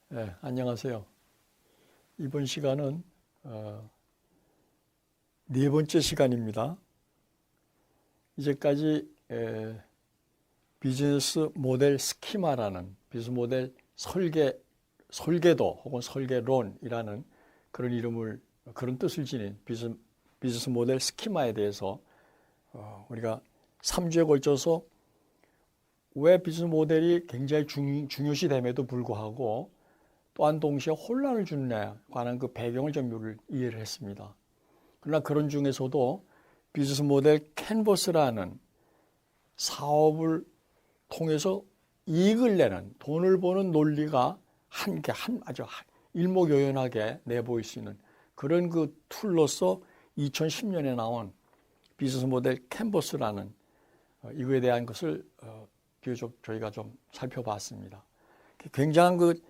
네, 안녕하세요. 이번 시간은 네 번째 시간입니다. 이제까지 비즈니스 모델 스키마라는 비즈니스 모델 설계도 혹은 설계론이라는 그런 뜻을 지닌 비즈니스 모델 스키마에 대해서 우리가 3주에 걸쳐서 왜 비즈니스 모델이 굉장히 중요시됨에도 불구하고 또한 동시에 혼란을 주는 데 관한 그 배경을 좀 이해를 했습니다. 그러나 그런 중에서도 비즈니스 모델 캔버스라는 사업을 통해서 이익을 내는 돈을 버는 논리가 아주 일목요연하게 내보일 수 있는 그런 그 툴로서 2010년에 나온 비즈니스 모델 캔버스라는 이거에 대한 것을 비교적 저희가 좀 살펴봤습니다. 굉장한 그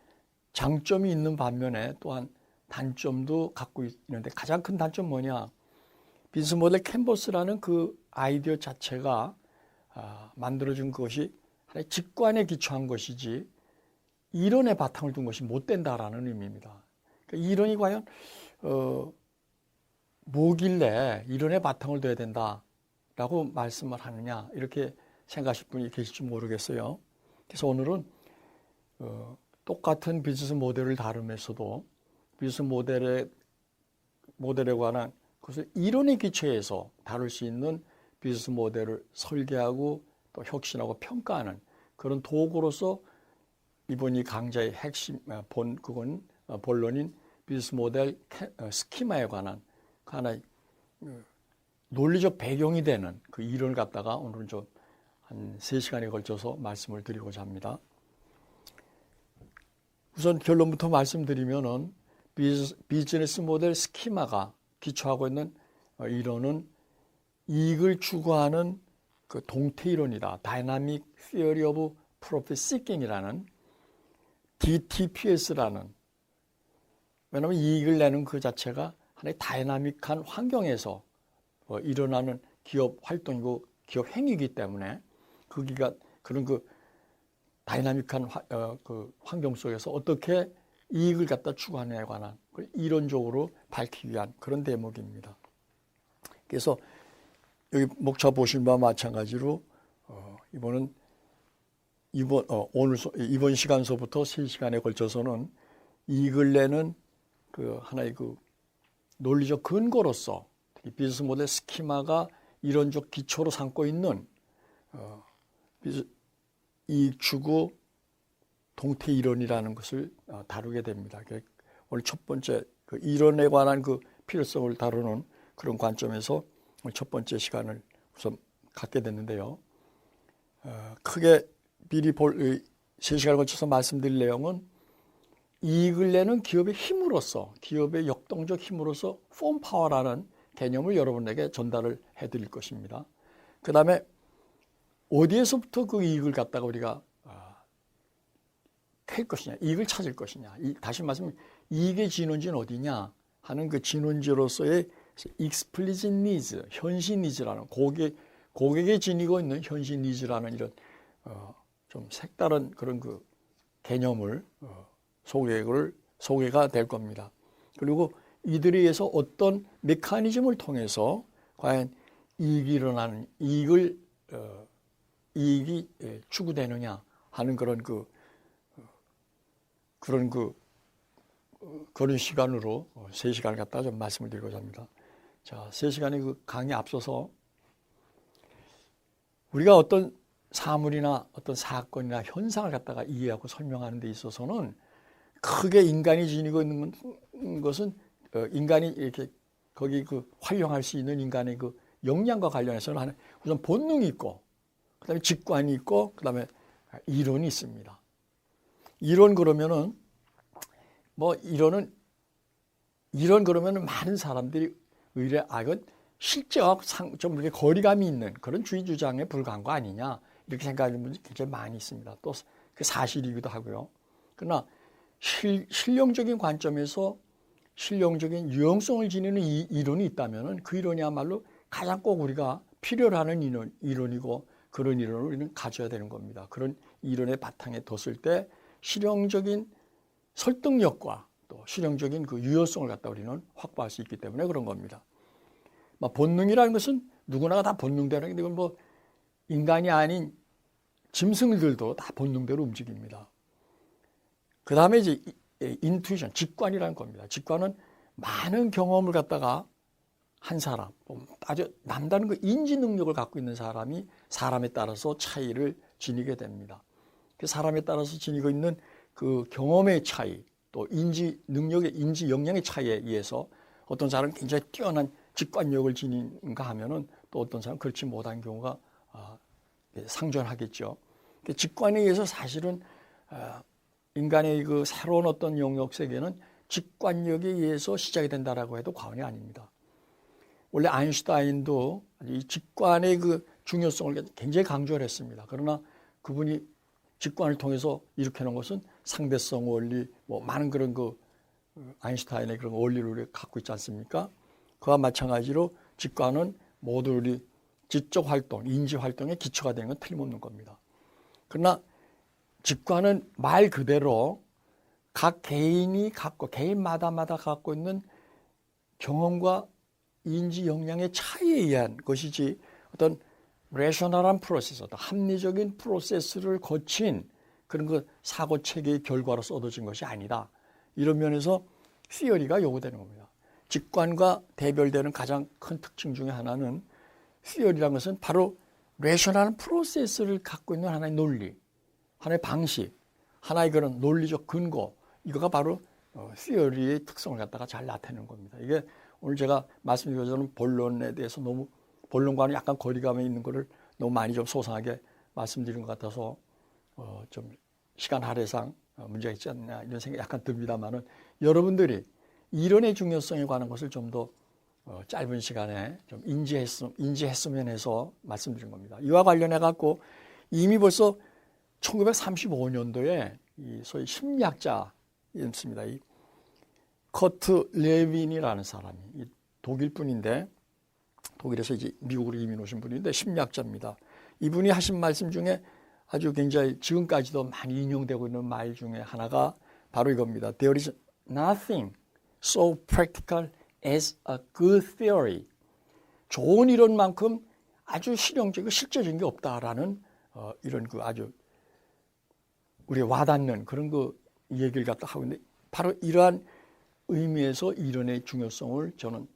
장점이 있는 반면에 또한 단점도 갖고 있는데 가장 큰 단점 뭐냐? 비즈니스 모델 캔버스라는 그 아이디어 자체가 만들어준 것이 하나의 직관에 기초한 것이지 이론에 바탕을 둔 것이 못 된다라는 의미입니다. 그러니까 이론이 과연 뭐길래 이론에 바탕을 둬야 된다라고 말씀을 하느냐 이렇게 생각하실 분이 계실지 모르겠어요. 그래서 오늘은 똑같은 비즈니스 모델을 다루면서도 비즈니스 모델에 관한 그것을 이론의 기초에서 다룰 수 있는 비즈니스 모델을 설계하고 또 혁신하고 평가하는 그런 도구로서 이번 이 강좌의 핵심 본론인 비즈니스 모델 스키마에 관한 하나의 논리적 배경이 되는 그 이론을 갖다가 오늘은 좀 한 3시간에 걸쳐서 말씀을 드리고자 합니다. 우선 결론부터 말씀드리면은 비즈니스 모델 스키마가 기초하고 있는 이론은 이익을 추구하는 그 동태 이론이다. Dynamic Theory of Profit Seeking이라는 DTPS라는 왜냐하면 이익을 내는 그 자체가 하나의 다이나믹한 환경에서 일어나는 기업 활동이고 기업 행위이기 때문에 거기가 그런 그 다이나믹한 그 환경 속에서 어떻게 이익을 갖다 추구하느냐에 관한 걸 이론적으로 밝히기 위한 그런 대목입니다. 그래서 여기 목차 보신 바와 마찬가지로 이번 시간서부터 3시간에 걸쳐서는 이익을 내는 그 하나의 그 논리적 근거로서 비즈니스 모델 스키마가 이론적 기초로 삼고 있는 이익 추구 동태 이론이라는 것을 다루게 됩니다. 오늘 첫 번째 그 이론에 관한 그 필요성을 다루는 그런 관점에서 오늘 첫 번째 시간을 우선 갖게 됐는데요. 크게 미리 3시간을 거쳐서 말씀드릴 내용은 이익을 내는 기업의 힘으로서 기업의 역동적 힘으로서 폼 파워라는 개념을 여러분에게 전달을 해드릴 것입니다. 그 다음에 어디에서부터 그 이익을 갖다가 우리가 캘 것이냐, 이익을 찾을 것이냐. 다시 말하면 이익의 진원지는 어디냐 하는 그 진원지로서의 explicit needs, 현실 니즈라는 고객이 지니고 있는 현실 니즈라는 이런 좀 색다른 그런 그 개념을 소개가 될 겁니다. 그리고 이들에 의해서 어떤 메커니즘을 통해서 과연 이익이 추구되느냐 하는 그런 시간으로 3시간을 갖다가 좀 말씀을 드리고자 합니다. 자, 3시간의 그 강의 앞서서 우리가 어떤 사물이나 어떤 사건이나 현상을 갖다가 이해하고 설명하는 데 있어서는 크게 인간이 지니고 있는 것은 인간이 이렇게 거기 그 활용할 수 있는 인간의 그 역량과 관련해서는 우선 본능이 있고 그다음에 직관이 있고 그다음에 이론이 있습니다. 이론 그러면은 많은 사람들이 의뢰 이건 실제와 좀 이렇게 거리감이 있는 그런 주의 주장에 불과한 거 아니냐 이렇게 생각하는 분들이 굉장히 많이 있습니다. 또 그 사실이기도 하고요. 그러나 실용적인 관점에서 실용적인 유용성을 지니는 이론이 있다면은 그 이론이야말로 가장 꼭 우리가 필요로 하는 이론이고 그런 이론을 우리는 가져야 되는 겁니다. 그런 이론의 바탕에 뒀을 때 실용적인 설득력과 또 실용적인 그 유효성을 갖다 우리는 확보할 수 있기 때문에 그런 겁니다. 본능이라는 것은 누구나 다 본능대로, 이건 뭐 인간이 아닌 짐승들도 다 본능대로 움직입니다. 그 다음에 이제 인투이션, 직관이라는 겁니다. 직관은 많은 경험을 갖다가 한 사람, 아주 남다른 그 인지 능력을 갖고 있는 사람이 사람에 따라서 차이를 지니게 됩니다. 그 사람에 따라서 지니고 있는 그 경험의 차이, 또 인지 능력의, 인지 역량의 차이에 의해서 어떤 사람은 굉장히 뛰어난 직관력을 지니는가 하면은 또 어떤 사람은 그렇지 못한 경우가 상존하겠죠. 직관에 의해서 사실은 인간의 그 새로운 어떤 영역 세계는 직관력에 의해서 시작이 된다라고 해도 과언이 아닙니다. 원래 아인슈타인도 이 직관의 그 중요성을 굉장히 강조를 했습니다. 그러나 그분이 직관을 통해서 일으켜놓은 것은 상대성 원리, 뭐 많은 그런 그 아인슈타인의 그런 원리를 우리가 갖고 있지 않습니까? 그와 마찬가지로 직관은 모두 우리 지적 활동, 인지 활동의 기초가 되는 건 틀림없는 겁니다. 그러나 직관은 말 그대로 각 개인이 갖고, 개인마다 갖고 있는 경험과 인지 역량의 차이에 의한 것이지 어떤 레셔널한 프로세스, 어떤 합리적인 프로세스를 거친 그런 그 사고 체계의 결과로서 얻어진 것이 아니다. 이런 면에서 시어리가 요구되는 겁니다. 직관과 대별되는 가장 큰 특징 중에 하나는 시어리라는 것은 바로 레셔널한 프로세스를 갖고 있는 하나의 논리, 하나의 방식, 하나의 그런 논리적 근거, 이거가 바로 시어리의 특성을 갖다가 잘 나타내는 겁니다. 이게 오늘 제가 말씀드린 것처럼 본론에 대해서 너무 본론과는 약간 거리감이 있는 것을 너무 많이 좀 소상하게 말씀드린 것 같아서 좀 시간 할애상 문제가 있지 않나 이런 생각이 약간 듭니다만은 여러분들이 이론의 중요성에 관한 것을 좀 더 짧은 시간에 좀 인지했으면 해서 말씀드린 겁니다. 이와 관련해 갖고 이미 벌써 1935년도에 이 소위 심리학자였습니다. 이 커트 레빈이라는 사람이 독일 분인데 독일에서 이제 미국으로 이민 오신 분인데 심리학자입니다. 이분이 하신 말씀 중에 아주 굉장히 지금까지도 많이 인용되고 있는 말 중에 하나가 바로 이겁니다. There is nothing so practical as a good theory. 좋은 이론만큼 아주 실용적이고 실제적인 게 없다라는 이런 그 아주 우리에 와닿는 그런 그 얘기를 갖다 하고 있는데 바로 이러한 의미에서 이론의 중요성을 저는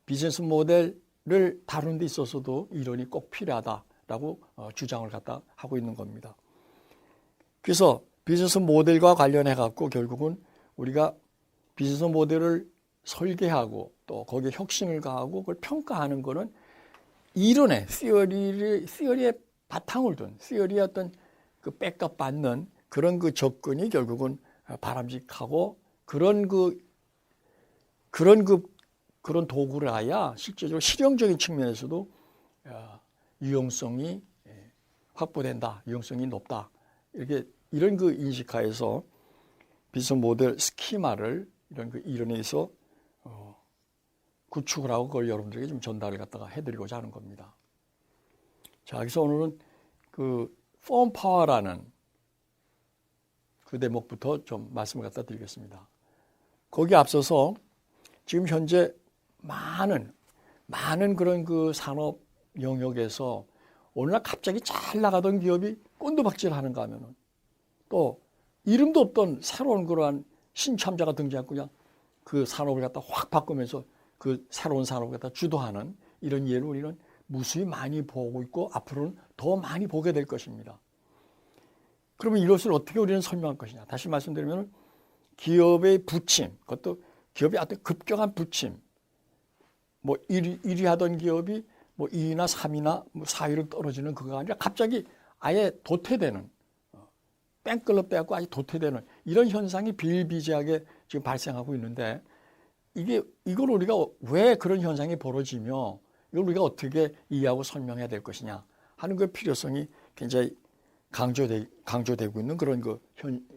비즈니스 모델을 다루는 데 있어서도 이론이 꼭 필요하다라고 주장을 갖다 하고 있는 겁니다. 그래서 비즈니스 모델과 관련해 갖고 결국은 우리가 비즈니스 모델을 설계하고 또 거기에 혁신을 가하고 그걸 평가하는 거는 이론의 시어리의 바탕을 둔 시어리의 어떤 그 백업 받는 그런 그 접근이 결국은 바람직하고 그런 도구를 해야 실제적으로 실용적인 측면에서도 유용성이 확보된다, 유용성이 높다. 이런 그 인식하에서 비즈니스 모델 스키마를 이런 그 이론에서 구축을 하고 그걸 여러분들에게 좀 전달을 갖다가 해드리고자 하는 겁니다. 자, 그래서 오늘은 그 폼 파워라는 그 대목부터 좀 말씀을 갖다 드리겠습니다. 거기에 앞서서 지금 현재 많은 그런 그 산업 영역에서 오늘날 갑자기 잘 나가던 기업이 꼰두박질하는가 하면은 또 이름도 없던 새로운 그러한 신참자가 등장하고 그냥 그 산업을 갖다 확 바꾸면서 그 새로운 산업을 갖다 주도하는 이런 예를 우리는 무수히 많이 보고 있고 앞으로는 더 많이 보게 될 것입니다. 그러면 이것을 어떻게 우리는 설명할 것이냐. 다시 말씀드리면 기업의 부침, 그것도 기업의 어떤 급격한 부침, 뭐 1위 하던 기업이 뭐 2위나 3위나 뭐 4위로 떨어지는 그거가 아니라 갑자기 아예 도태되는, 뺑끌러 빼고 아예 도태되는 이런 현상이 비일비재하게 지금 발생하고 있는데 이걸 우리가 왜 그런 현상이 벌어지며 이걸 우리가 어떻게 이해하고 설명해야 될 것이냐 하는 그 필요성이 굉장히 강조되고 있는 그런 그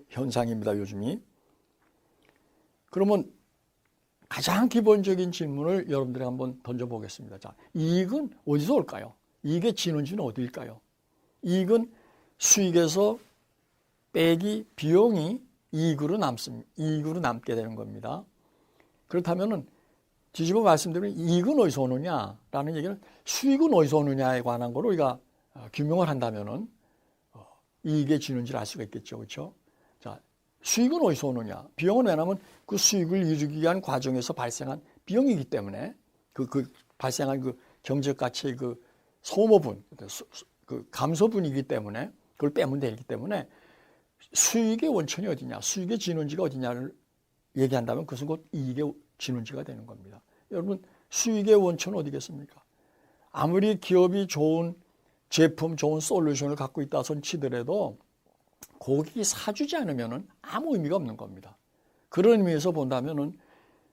현상입니다, 요즘이. 그러면 가장 기본적인 질문을 여러분들이 한번 던져보겠습니다. 자, 이익은 어디서 올까요? 이익의 진원지는 어디일까요? 이익은 수익에서 빼기 비용이 이익으로 남게 되는 겁니다. 그렇다면은 뒤집어 말씀드리면 이익은 어디서 오느냐라는 얘기는 수익은 어디서 오느냐에 관한 거로 우리가 규명을 한다면은 이익의 진원지를 알 수가 있겠죠. 그렇죠? 자, 수익은 어디서 오느냐? 비용은 왜냐하면 그 수익을 이루기 위한 과정에서 발생한 비용이기 때문에 그 발생한 그 경제적 가치의 그 소모분, 그 감소분이기 때문에 그걸 빼면 되기 때문에 수익의 원천이 어디냐, 수익의 진원지가 어디냐를 얘기한다면 그것은 곧 이익의 진원지가 되는 겁니다. 여러분, 수익의 원천은 어디겠습니까? 아무리 기업이 좋은 제품, 좋은 솔루션을 갖고 있다 손 치더라도 고객이 사주지 않으면 아무 의미가 없는 겁니다. 그런 의미에서 본다면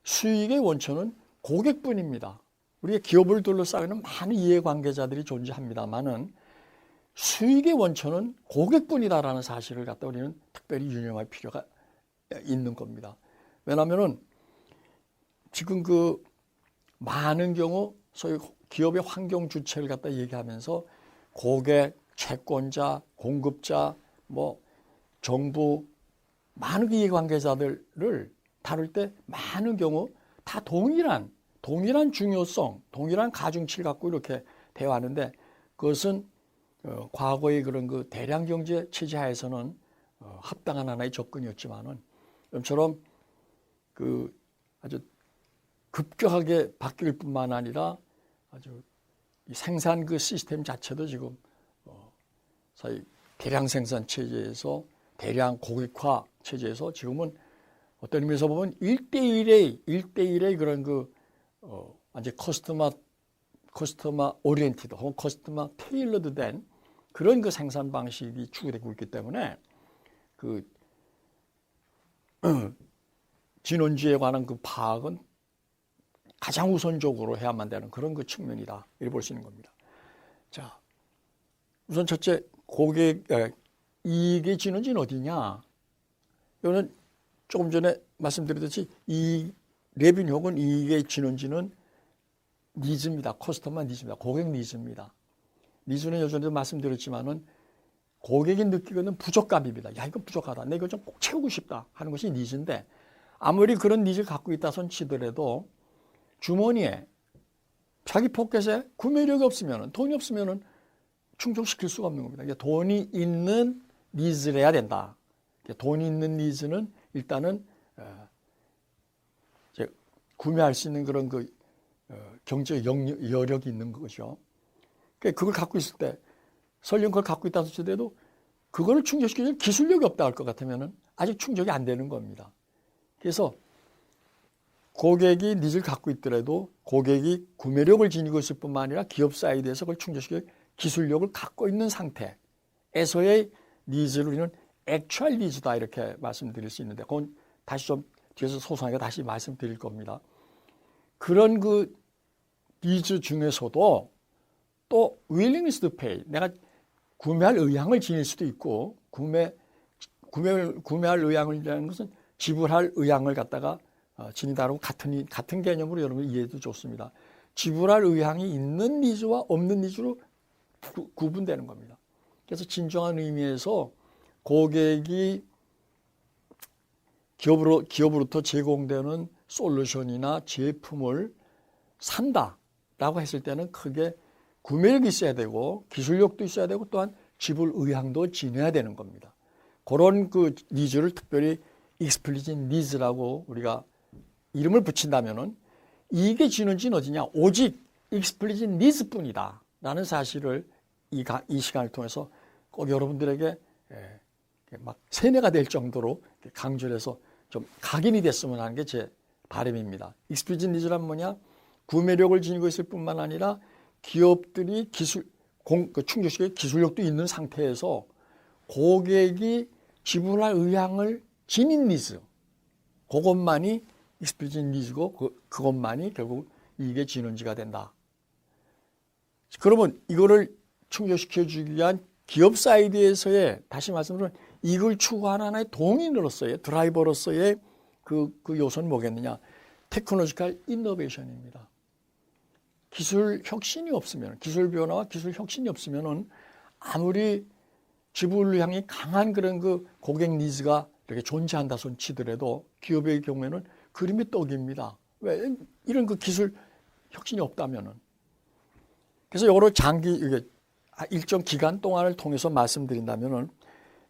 수익의 원천은 고객뿐입니다. 우리가 기업을 둘러싸고는 많은 이해관계자들이 존재합니다만은 수익의 원천은 고객뿐이다라는 사실을 갖다 우리는 특별히 유념할 필요가 있는 겁니다. 왜냐하면은 지금 그 많은 경우 소위 기업의 환경 주체를 갖다 얘기하면서 고객, 채권자, 공급자, 뭐 정부 많은 이해관계자들을 다룰 때 많은 경우 다 동일한 중요성, 동일한 가중치를 갖고 이렇게 대화하는데 그것은 과거의 그런 그 대량 경제 체제 하에서는 합당한 하나의 접근이었지만은 이처럼 그 아주 급격하게 바뀔 뿐만 아니라 아주 생산 그 시스템 자체도 지금 사실 대량 생산 체제에서 대량 고객화 체제에서 지금은 어떤 의미에서 보면 1대1의 그런 그 완전 커스터마 오리엔티드 혹은 커스터마 테일러드 된 그런 그 생산 방식이 추구되고 있기 때문에 그 진원지에 관한 그 파악은 가장 우선적으로 해야만 되는 그런 그 측면이다. 이렇게 볼 수 있는 겁니다. 자, 우선 첫째, 이익의 진원지는 어디냐? 이거는 조금 전에 말씀드렸듯이 이 레비뉴 혹은 이익의 진원지는 니즈입니다. 커스터머 니즈입니다. 고객 니즈입니다. 니즈는 예전에도 말씀드렸지만은 고객이 느끼는 부족감입니다. 야, 이거 부족하다. 내가 이거 좀 꼭 채우고 싶다 하는 것이 니즈인데 아무리 그런 니즈를 갖고 있다 손 치더라도 주머니에 자기 포켓에 구매력이 없으면 돈이 없으면 충족시킬 수가 없는 겁니다. 그러니까 돈이 있는 니즈를 해야 된다. 돈이 있는 니즈는 일단은 이제 구매할 수 있는 그런 그 경제 여력이 있는 거죠. 그러니까 그걸 갖고 있을 때 설령 그걸 갖고 있다 하더라도 그걸 충족시키는 기술력이 없다 할 것 같으면 아직 충족이 안 되는 겁니다. 그래서 고객이 니즈를 갖고 있더라도 고객이 구매력을 지니고 있을 뿐만 아니라 기업 사이드에서 그걸 충족시킬 기술력을 갖고 있는 상태에서의 니즈를 우리는 액츄얼 니즈다 이렇게 말씀드릴 수 있는데 그건 다시 좀 뒤에서 소상하게 다시 말씀드릴 겁니다. 그런 그 니즈 중에서도 또 willingness to pay, 내가 구매할 의향을 지닐 수도 있고 구매할 의향이라는 것은 지불할 의향을 갖다가 지니다라고 같은 개념으로 여러분 이해해도 좋습니다. 지불할 의향이 있는 니즈와 없는 니즈로 구분되는 겁니다. 그래서 진정한 의미에서 고객이 기업으로부터 제공되는 솔루션이나 제품을 산다라고 했을 때는 크게 구매력이 있어야 되고 기술력도 있어야 되고 또한 지불 의향도 지녀야 되는 겁니다. 그런 그 니즈를 특별히 explicit needs라고 우리가 이름을 붙인다면은 이게 지는지는 어디냐? 오직 explicit needs뿐이다. 라는 사실을 이 시간을 통해서 꼭 여러분들에게 막 세뇌가 될 정도로 강조를 해서 좀 각인이 됐으면 하는 게 제 바람입니다. explicit needs란 뭐냐? 구매력을 지니고 있을 뿐만 아니라 기업들이 충족시킬 기술력도 있는 상태에서 고객이 지불할 의향을 지닌 니즈, 그것만이 explicit needs고 그것만이 결국 이게 진원지가 된다. 그러면 이거를 충족시켜주기 위한 기업 사이드에서의 다시 말씀드리면 이걸 추구하는 하나의 동인으로서의 드라이버로서의 그 요소는 뭐겠느냐? 테크놀로지컬 이노베이션입니다. 기술 혁신이 없으면, 기술 변화와 기술 혁신이 없으면은 아무리 지불을 향해 강한 그런 그 고객 니즈가 이렇게 존재한다 손 치더라도 기업의 경우에는 그림이 떡입니다. 왜? 이런 그 기술 혁신이 없다면은. 그래서 이거를 일정 기간 동안을 통해서 말씀드린다면은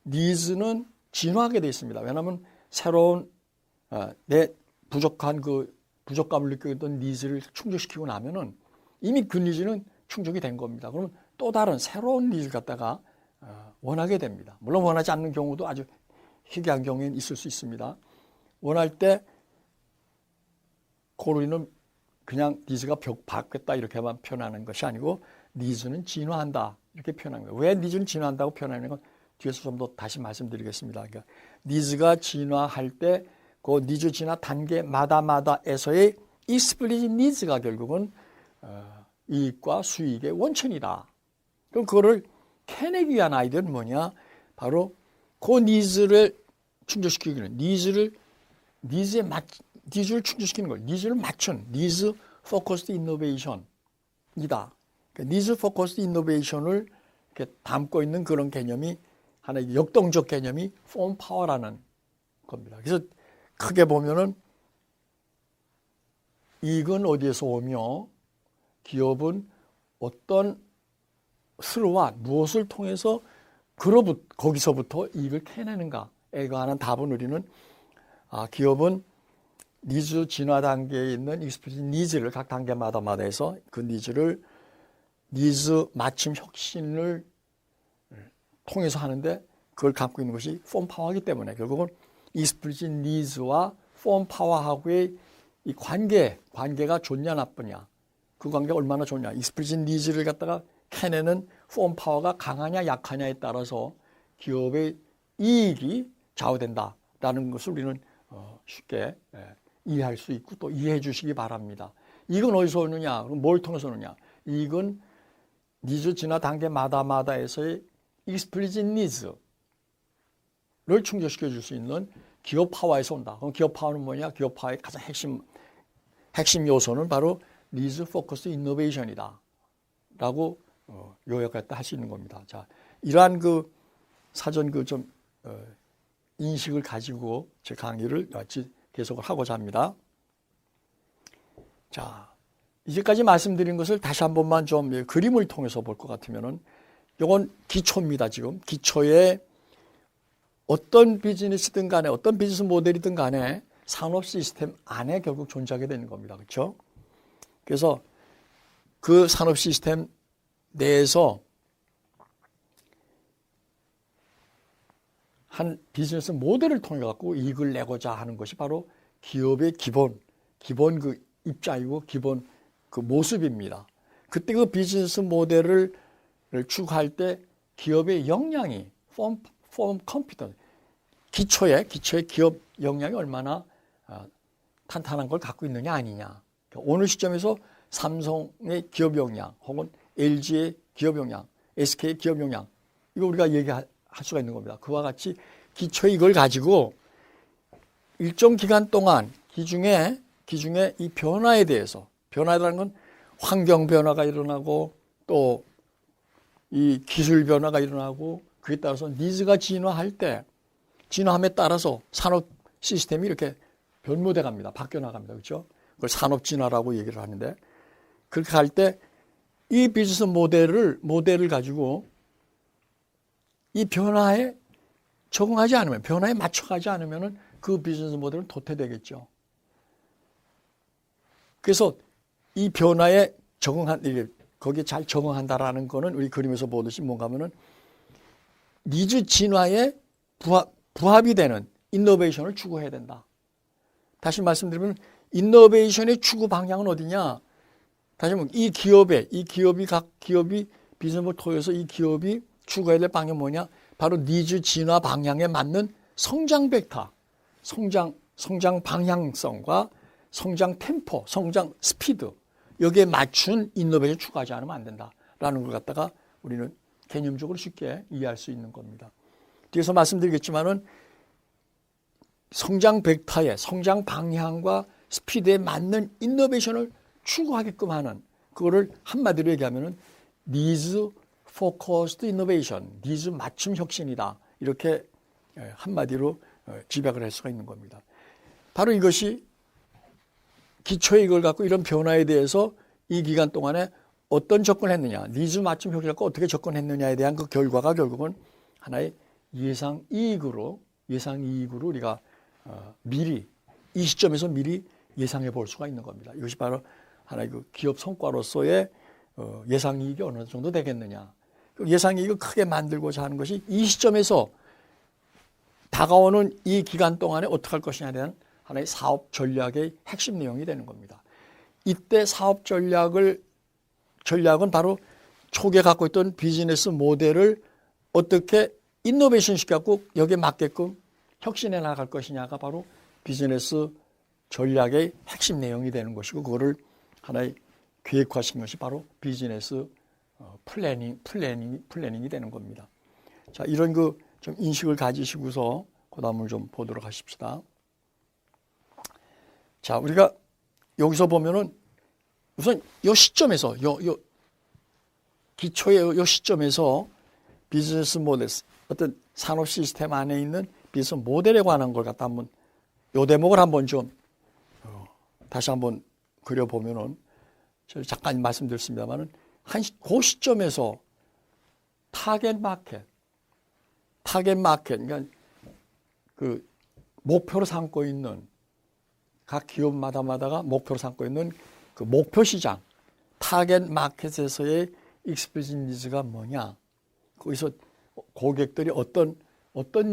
니즈는 진화하게 되어 있습니다. 왜냐하면 새로운 내 부족감을 느끼고 있던 니즈를 충족시키고 나면은 이미 그 니즈는 충족이 된 겁니다. 그러면 또 다른 새로운 니즈를 갖다가 원하게 됩니다. 물론 원하지 않는 경우도 아주 희귀한 경우에는 있을 수 있습니다. 원할 때 고르는 그냥 니즈가 바뀌었다 이렇게만 표현하는 것이 아니고 니즈는 진화한다 이렇게 표현하는 거예요. 왜 니즈는 진화한다고 표현하는 건 뒤에서 좀 더 다시 말씀드리겠습니다. 그러니까 니즈가 진화할 때 그 니즈 진화 단계마다에서의 익스플리짓 니즈가 결국은 이익과 수익의 원천이다. 그럼 그거를 캐내기 위한 아이디어는 뭐냐? 바로 그 니즈를 충족시키기 위한 니즈를 충족시키는 걸 니즈를 맞춘 니즈 포커스드 이노베이션이다. 그러니까 니즈 포커스드 이노베이션을 이렇게 담고 있는 그런 개념이 하나의 역동적 개념이 폼 파워라는 겁니다. 그래서 크게 보면은 이익은 어디에서 오며 기업은 어떤 스스로와 무엇을 통해서 거기서부터 이익을 캐내는가에 관한 답은 우리는 기업은 니즈 진화 단계에 있는 익스플리짓 니즈를 각 단계마다해서 그 니즈 맞춤 혁신을 통해서 하는데 그걸 갖고 있는 것이 폼 파워이기 때문에 결국은 익스플리짓 니즈와 폼 파워하고의 이 관계가 좋냐 나쁘냐 그 관계가 얼마나 좋냐 익스플리짓 니즈를 갖다가 캐내는 폼 파워가 강하냐 약하냐에 따라서 기업의 이익이 좌우된다라는 것을 우리는 쉽게 이해할 수 있고 또 이해해 주시기 바랍니다. 이건 어디서 오느냐? 뭘 통해서 오느냐? 이건 니즈 진화 단계마다에서의 익스플리짓 니즈를 충족시켜 줄 수 있는 기업 파워에서 온다. 그럼 기업 파워는 뭐냐? 기업 파워의 가장 핵심 요소는 바로 니즈 포커스 이노베이션이다. 라고 요약했다 할 수 있는 겁니다. 자, 이러한 사전 인식을 가지고 제 강의를 계속을 하고자 합니다. 자, 이제까지 말씀드린 것을 다시 한 번만 좀 그림을 통해서 볼 것 같으면은 이건 기초입니다. 지금 기초에 어떤 비즈니스든 간에 어떤 비즈니스 모델이든 간에 산업 시스템 안에 결국 존재하게 되는 겁니다. 그렇죠? 그래서 그 산업 시스템 내에서 한 비즈니스 모델을 통해 갖고 이익을 내고자 하는 것이 바로 기업의 기본 그 입장이고 기본 그 모습입니다. 그때 그 비즈니스 모델을 추구할 때 기업의 역량이 폼 컴피턴 기초의 기업 역량이 얼마나 탄탄한 걸 갖고 있느냐 아니냐. 오늘 시점에서 삼성의 기업 역량 혹은 LG의 기업 역량, SK의 기업 역량 이거 우리가 얘기할 수가 있는 겁니다. 그와 같이 기초에 이걸 가지고 일정 기간 동안 기중에 이 변화에 대해서 변화라는 건 환경 변화가 일어나고 또 이 기술 변화가 일어나고 그에 따라서 니즈가 진화함에 따라서 산업 시스템이 이렇게 변모돼 갑니다. 바뀌어 나갑니다. 그렇죠? 그걸 산업 진화라고 얘기를 하는데 그렇게 할 때 이 비즈니스 모델을 가지고 이 변화에 적응하지 않으면 변화에 맞춰가지 않으면 그 비즈니스 모델은 도태되겠죠. 그래서 이 변화에 거기에 잘 적응한다라는 거는 우리 그림에서 보듯이 뭔가 하면은 니즈 진화에 부합이 되는 인노베이션을 추구해야 된다. 다시 말씀드리면 인노베이션의 추구 방향은 어디냐? 다시 한번 이 기업이 각 기업이 비즈니스를 통해서 이 기업이 추구해야 될 방향이 뭐냐? 바로 니즈 진화 방향에 맞는 성장 벡터, 성장 방향성과 성장 템포, 성장 스피드 여기에 맞춘 이노베이션 추구하지 않으면 안 된다라는 걸 갖다가 우리는 개념적으로 쉽게 이해할 수 있는 겁니다. 뒤에서 말씀드리겠지만은 성장 벡터의 성장 방향과 스피드에 맞는 이노베이션을 추구하게끔 하는 그거를 한마디로 얘기하면은 니즈 포커스드 이노베이션, 니즈 맞춤 혁신이다. 이렇게 한마디로 집약을 할 수가 있는 겁니다. 바로 이것이 기초에 이걸 갖고 이런 변화에 대해서 이 기간 동안에 어떤 접근했느냐, 니즈 맞춤 효과를 갖고 어떻게 접근했느냐에 대한 그 결과가 결국은 하나의 예상 이익으로 우리가 미리 이 시점에서 미리 예상해 볼 수가 있는 겁니다. 이것이 바로 하나의 그 기업 성과로서의 예상 이익이 어느 정도 되겠느냐. 예상 이익을 크게 만들고자 하는 것이 이 시점에서 다가오는 이 기간 동안에 어떻게 할 것이냐에 대한 하나의 사업 전략의 핵심 내용이 되는 겁니다. 이때 사업 전략은 바로 초기에 갖고 있던 비즈니스 모델을 어떻게 이노베이션 시켜갖고 여기에 맞게끔 혁신해 나갈 것이냐가 바로 비즈니스 전략의 핵심 내용이 되는 것이고, 그거를 하나의 계획화시킨 것이 바로 비즈니스 플래닝이 되는 겁니다. 자, 이런 좀 인식을 가지시고서 그 다음을 좀 보도록 하십시다. 자, 우리가 여기서 보면은 우선 요 시점에서, 기초의 요 시점에서 비즈니스 모델, 어떤 산업 시스템 안에 있는 비즈니스 모델에 관한 걸 갖다 한번, 요 대목을 한번 좀, 다시 한번 그려보면은, 제가 잠깐 말씀드렸습니다만은, 그 시점에서 타겟 마켓, 그러니까 그 목표로 삼고 있는 각 기업마다가 목표로 삼고 있는 그 목표 시장, 타겟 마켓에서의 익스플리시트 니즈가 뭐냐, 거기서 고객들이 어떤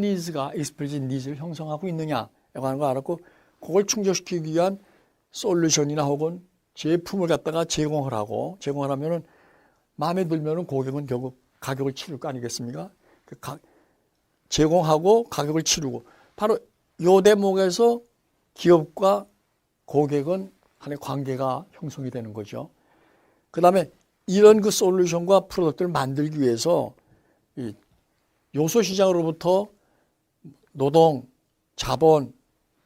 니즈가 익스플리시트 니즈를 형성하고 있느냐라고 하는 걸 알았고, 그걸 충족시키기 위한 솔루션이나 혹은 제품을 갖다가 제공을 하면은 마음에 들면은 고객은 결국 가격을 치를 거 아니겠습니까? 제공하고 가격을 치르고, 바로 요 대목에서 기업과 고객은 하나의 관계가 형성이 되는 거죠. 그 다음에 이런 그 솔루션과 프로덕트를 만들기 위해서 이 요소 시장으로부터 노동, 자본,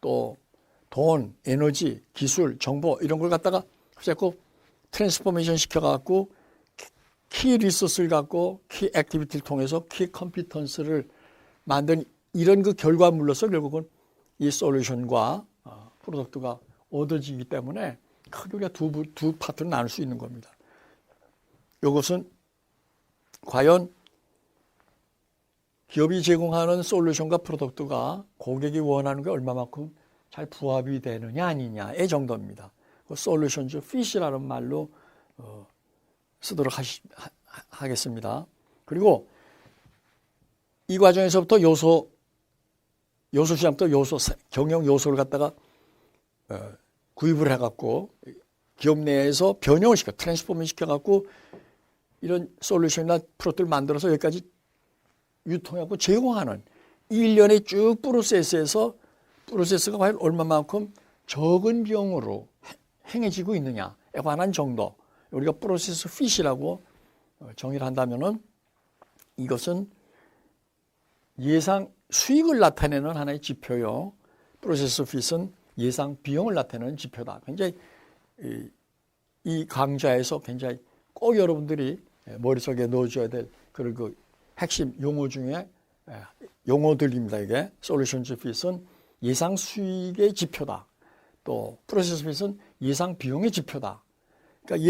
또 돈, 에너지, 기술, 정보 이런 걸 갖다가 자꾸 트랜스포메이션 시켜갖고 키 리소스를 갖고 키 액티비티를 통해서 키 컴피턴스를 만든 이런 그 결과물로서 결국은 이 솔루션과 프로덕트가 얻어지기 때문에 크게 우리가 두 파트로 나눌 수 있는 겁니다. 이것은 과연 기업이 제공하는 솔루션과 프로덕트가 고객이 원하는 게 얼마만큼 잘 부합이 되느냐 아니냐의 정도입니다. 그 솔루션즈 핏이라는 말로 쓰도록 하겠습니다. 그리고 이 과정에서부터 요소 시장부터 경영 요소를 갖다가 구입을 해갖고 기업 내에서 변형을 트랜스포메이션 시켜갖고 이런 솔루션이나 프로덕트를 만들어서 여기까지 유통하고 제공하는 이 일련의 쭉 프로세스가 과연 얼마만큼 적은 비용으로 행해지고 있느냐에 관한 정도, 우리가 프로세스 핏이라고 정의를 한다면은 이것은 예상 수익을 나타내는 하나의 지표요. 프로세스 핏은 예상 비용을 나타내는 지표다. 굉장히 이 강좌에서 굉장히 꼭 여러분들이 머릿속에 넣어줘야 될 그런 그 핵심 용어 중에 용어들입니다. 이게 솔루션즈 핏은 예상 수익의 지표다. 또 프로세스 핏은 예상 비용의 지표다. 그러니까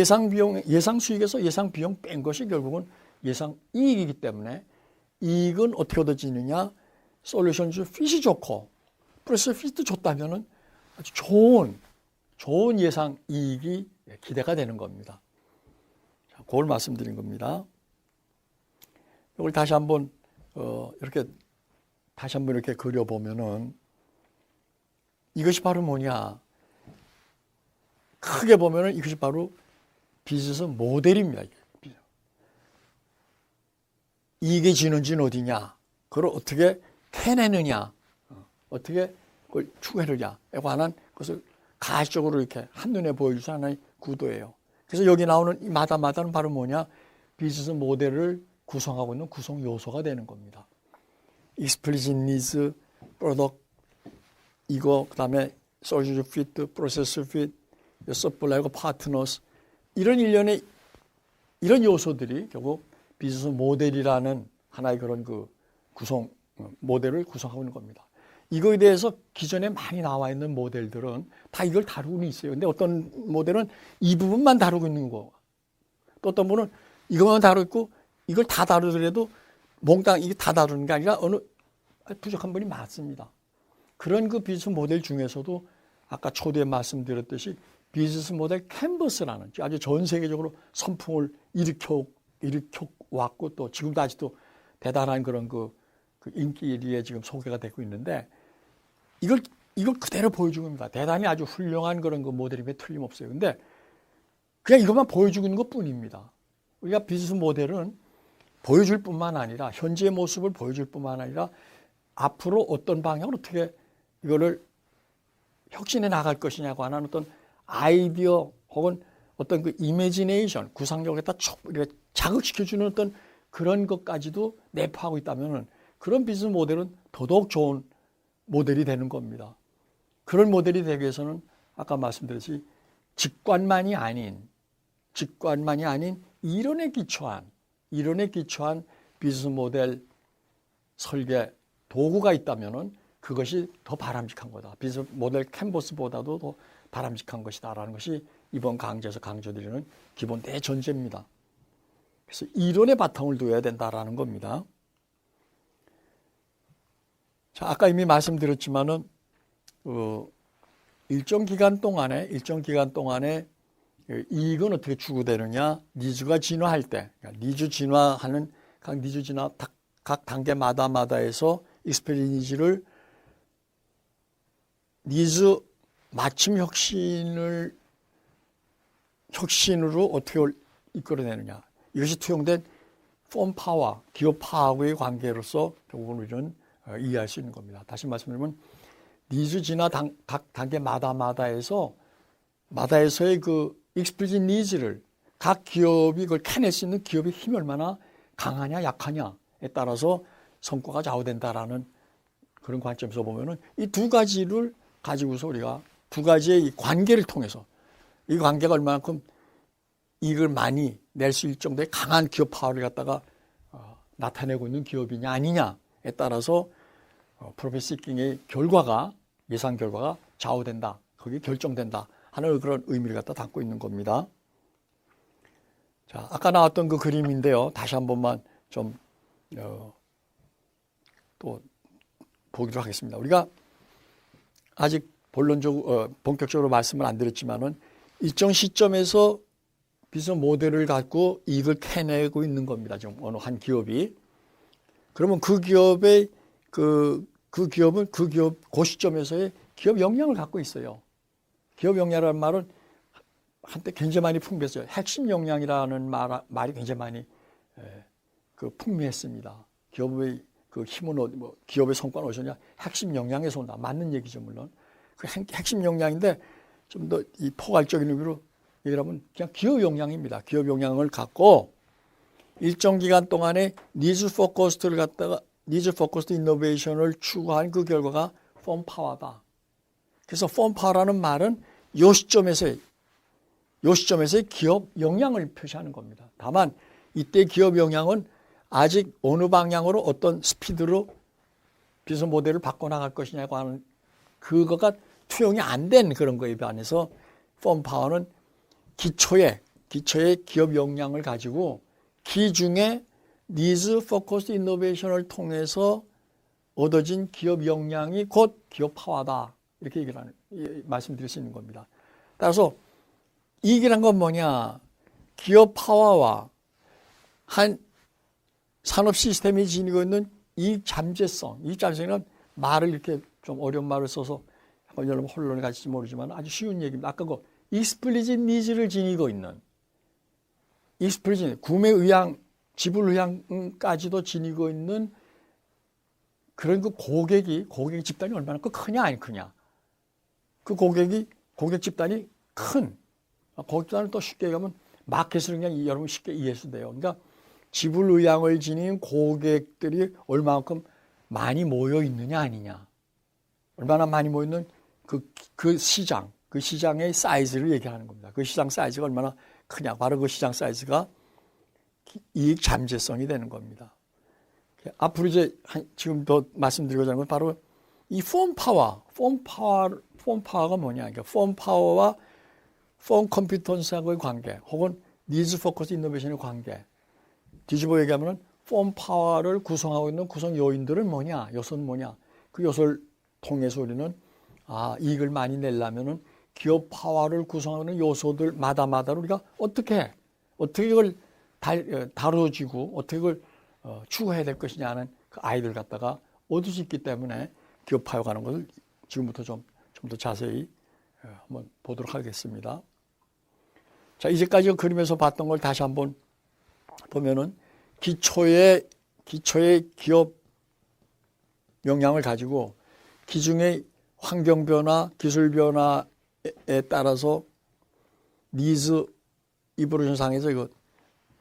예상 수익에서 예상 비용 뺀 것이 결국은 예상 이익이기 때문에 이익은 어떻게 얻어지느냐? 솔루션즈 핏이 좋고 프로세스 핏도 좋다면은 아주 좋은 예상 이익이 기대가 되는 겁니다. 자, 그걸 말씀드린 겁니다. 이걸 다시 한번 이렇게 그려보면은 이것이 바로 뭐냐? 크게 보면은 이것이 바로 비즈니스 모델입니다. 이익의 진원지는 어디냐? 그걸 어떻게 캐내느냐? 어떻게 그걸 추구하느냐에 관한 것을 가시적으로 이렇게 한눈에 보여주는 하나의 구도예요. 그래서 여기 나오는 이 마다는 바로 뭐냐? 비즈니스 모델을 구성하고 있는 구성 요소가 되는 겁니다. explicit needs, product, 이거, 그 다음에 social fit, process fit, supplier하고 partners, 이런 일련의 이런 요소들이 결국 비즈니스 모델이라는 하나의 그런 그 구성, 모델을 구성하고 있는 겁니다. 이거에 대해서 기존에 많이 나와 있는 모델들은 다 이걸 다루고는 있어요. 근데 어떤 모델은 이 부분만 다루고 있는 거. 또 어떤 분은 이것만 다루고 있고 이걸 다 다루더라도 몽땅 이게 다 다루는 게 아니라 어느 부족한 분이 많습니다. 그런 그 비즈니스 모델 중에서도 아까 초대에 말씀드렸듯이 비즈니스 모델 캔버스라는 아주 전 세계적으로 선풍을 일으켜 왔고 또 지금도 아직도 대단한 그런 그 인기리에 지금 소개가 되고 있는데 이걸 그대로 보여주는 겁니다. 대단히 아주 훌륭한 그런 그 모델임에 틀림없어요. 근데 그냥 이것만 보여주는 것 뿐입니다. 우리가 비즈니스 모델은 보여줄 뿐만 아니라 현재의 모습을 보여줄 뿐만 아니라 앞으로 어떤 방향으로 어떻게 이거를 혁신해 나갈 것이냐고 하는 어떤 아이디어 혹은 어떤 그 이미지네이션, 구상력을 갖다 자극시켜주는 어떤 그런 것까지도 내포하고 있다면 그런 비즈니스 모델은 더더욱 좋은 모델이 되는 겁니다. 그런 모델이 되기 위해서는 아까 말씀드렸듯이 직관만이 아닌 이론에 기초한 비즈니스 모델 설계 도구가 있다면 그것이 더 바람직한 거다. 비즈니스 모델 캔버스보다도 더 바람직한 것이다라는 것이 이번 강좌에서 강조드리는 기본 대전제입니다. 그래서 이론의 바탕을 둬야 된다라는 겁니다. 자, 아까 이미 말씀드렸지만은 일정 기간 동안에 이익은 어떻게 추구되느냐? 니즈가 진화할 때, 그러니까 니즈 진화하는 각 단계마다에서 익스페리니즈를 니즈 맞춤 혁신으로 어떻게 이끌어내느냐. 이것이 투영된 폼파와 기업 파하고의 관계로서 결국은 우리는 이해할 수 있는 겁니다. 다시 말씀드리면 니즈 진화 각 단계마다에서의 그 익스플리짓 니즈를 각 기업이 그걸 캐낼 수 있는 기업의 힘이 얼마나 강하냐 약하냐에 따라서 성과가 좌우된다라는 그런 관점에서 보면은 이 두 가지를 가지고서 우리가 두 가지의 이 관계를 통해서 이 관계가 얼마만큼 이익을 많이 낼 수 있을 정도의 강한 기업 파워를 갖다가 나타내고 있는 기업이냐 아니냐에 따라서 프로핏 시킹의 예상 결과가 좌우된다. 그게 결정된다 하는 그런 의미를 갖다 담고 있는 겁니다. 자, 아까 나왔던 그 그림인데요. 다시 한 번만 좀 또 보기로 하겠습니다. 우리가 아직 본격적으로 말씀을 안 드렸지만은 일정 시점에서 비즈니스 모델을 갖고 이익을 캐내고 있는 겁니다. 지금 어느 한 기업이. 그러면 그 기업의 그 기업은 그 시점에서의 기업 역량을 갖고 있어요. 기업 역량이라는 말은 한때 굉장히 많이 풍부했어요. 핵심 역량이라는 말이 굉장히 많이 풍미했습니다. 기업의 그 힘은 기업의 성과는 어디서냐? 핵심 역량에서 온다. 맞는 얘기죠, 물론. 그 핵심 역량인데 좀 더 이 포괄적인 의미로 얘기를 하면 그냥 기업 역량입니다. 기업 역량을 갖고 일정 기간 동안에 니즈 포커스드 이노베이션을 추구한 그 결과가 폼 파워다. 그래서 폼 파워라는 말은 이 시점에서의 기업 역량을 표시하는 겁니다. 다만 이때 기업 역량은 아직 어느 방향으로 어떤 스피드로 비즈니스 모델을 바꿔나갈 것이냐고 하는 그거가 투영이 안 된 그런 거에 반해서 폼 파워는 기초의 기업 역량을 가지고 기중에 니즈 포커스 이노베이션을 통해서 얻어진 기업 역량이 곧 기업 파워다. 이렇게 말씀드릴 수 있는 겁니다. 따라서 이익이란 건 뭐냐? 기업 파워와 한 산업 시스템이 지니고 있는 이익 잠재성은 말을 이렇게 좀 어려운 말을 써서 여러분 혼란을 가질지 모르지만 아주 쉬운 얘기입니다. 아까 그 익스플리짓 니즈를 지니고 있는 구매 의향, 지불 의향까지도 지니고 있는 그런 그 고객 집단이 얼마나 크냐 안 크냐. 그 고객 집단이 큰 고객 집단을 또 쉽게 얘기하면 마켓을 그냥 여러분 쉽게 이해할 수 돼요. 그러니까 지불 의향을 지닌 고객들이 얼마만큼 많이 모여 있느냐 아니냐. 얼마나 많이 모여 있는 그 시장의 사이즈를 얘기하는 겁니다. 그 시장 사이즈가 얼마나 크냐. 바로 그 시장 사이즈가 이익 잠재성이 되는 겁니다. 앞으로 이제 지금 더 말씀드리고자 하는 건 바로 이 폼파워가 뭐냐? 그러니까 폼파워와 폼 컴피턴스하고의 관계, 혹은 니즈 포커스 이노베이션의 관계. 뒤집어 얘기하면은 폼파워를 구성하고 있는 구성 요인들은 뭐냐? 요소는 뭐냐? 그 요소를 통해서 우리는 이익을 많이 내려면은 기업 파워를 구성하는 요소들마다를 우리가 어떻게 이걸 다뤄지고 어떻게 이걸 추구해야 될 것이냐는 그 아이들 갖다가 얻을 수 있기 때문에 기업 파워가 하는 것을 지금부터 좀 더 자세히 한번 보도록 하겠습니다. 자, 이제까지 그림에서 봤던 걸 다시 한번 보면은 기초의 기업 역량을 가지고 기중의 환경 변화, 기술 변화에 따라서 니즈 이볼루션 상에서 이거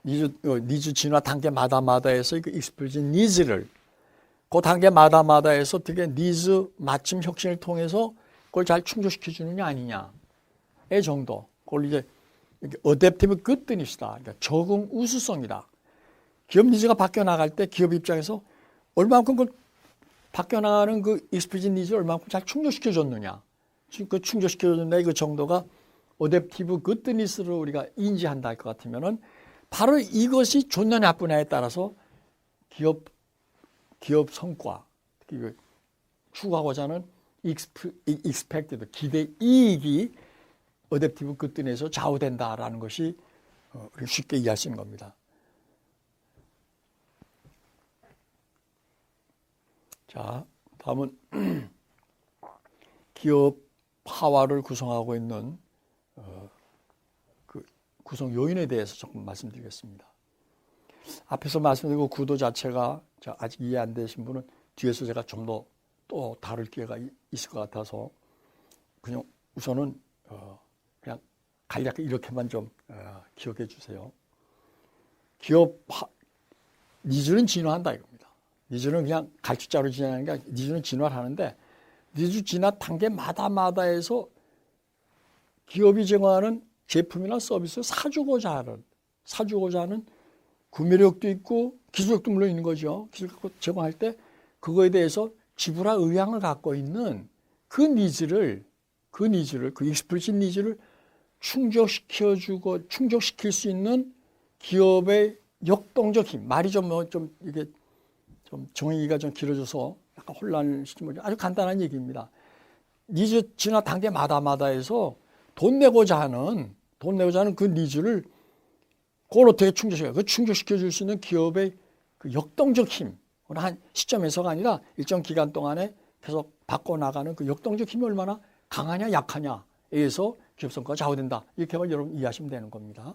니즈 진화 단계마다에서 그 익스플리진 니즈를 그 단계마다에서 어떻게 니즈 맞춤 혁신을 통해서 그걸 잘 충족시켜 주느냐 아니냐의 정도. 그걸 이제 어댑티브 굿드니스다. 그러니까 적응 우수성이다. 기업 니즈가 바뀌어 나갈 때 기업 입장에서 얼마만큼 그 바뀌어 나가는 그 익스플리진 니즈를 얼마만큼 잘 충족시켜 줬느냐. 그 충족시켜 줬느냐의 그 정도가 어댑티브 굿드니스로 우리가 인지한다 할 것 같으면은 바로 이것이 좋냐 나쁘냐에 따라서 기업 성과, 특히 추구하고자 하는 expected 기대 이익이 어댑티브 굿드니스에서 좌우된다라는 것이 쉽게 이해할 수 있는 겁니다. 자, 다음은 기업 파워를 구성하고 있는 그 구성 요인에 대해서 조금 말씀드리겠습니다. 앞에서 말씀드리고 구도 자체가 아직 이해 안 되신 분은 뒤에서 제가 좀 더 또 다룰 기회가 있을 것 같아서 그냥 우선은 그냥 간략하게 이렇게만 좀 기억해 주세요. 니즈는 진화한다 이겁니다. 니즈는 그냥 갈치자로 진화하는 게 아니라 니즈는 진화를 하는데 니즈 진화 단계마다에서 기업이 제공하는 제품이나 서비스를 사주고자 하는 구매력도 있고 기술력도 물론 있는 거죠. 기술력 제공할 때 그거에 대해서 지불할 의향을 갖고 있는 그 익스플리신 니즈를 충족시킬 수 있는 기업의 역동적 힘. 말이 이게 좀 정의가 좀 길어져서 약간 혼란시키면 아주 간단한 얘기입니다. 니즈 진화 단계마다에서 돈 내고자 하는 그 니즈를 그걸 어떻게 충족시켜 줄 수 있는 기업의 그 역동적 힘. 한 시점에서가 아니라 일정 기간 동안에 계속 바꿔나가는 그 역동적 힘이 얼마나 강하냐 약하냐에 의해서 기업 성과가 좌우된다. 이렇게만 여러분 이해하시면 되는 겁니다.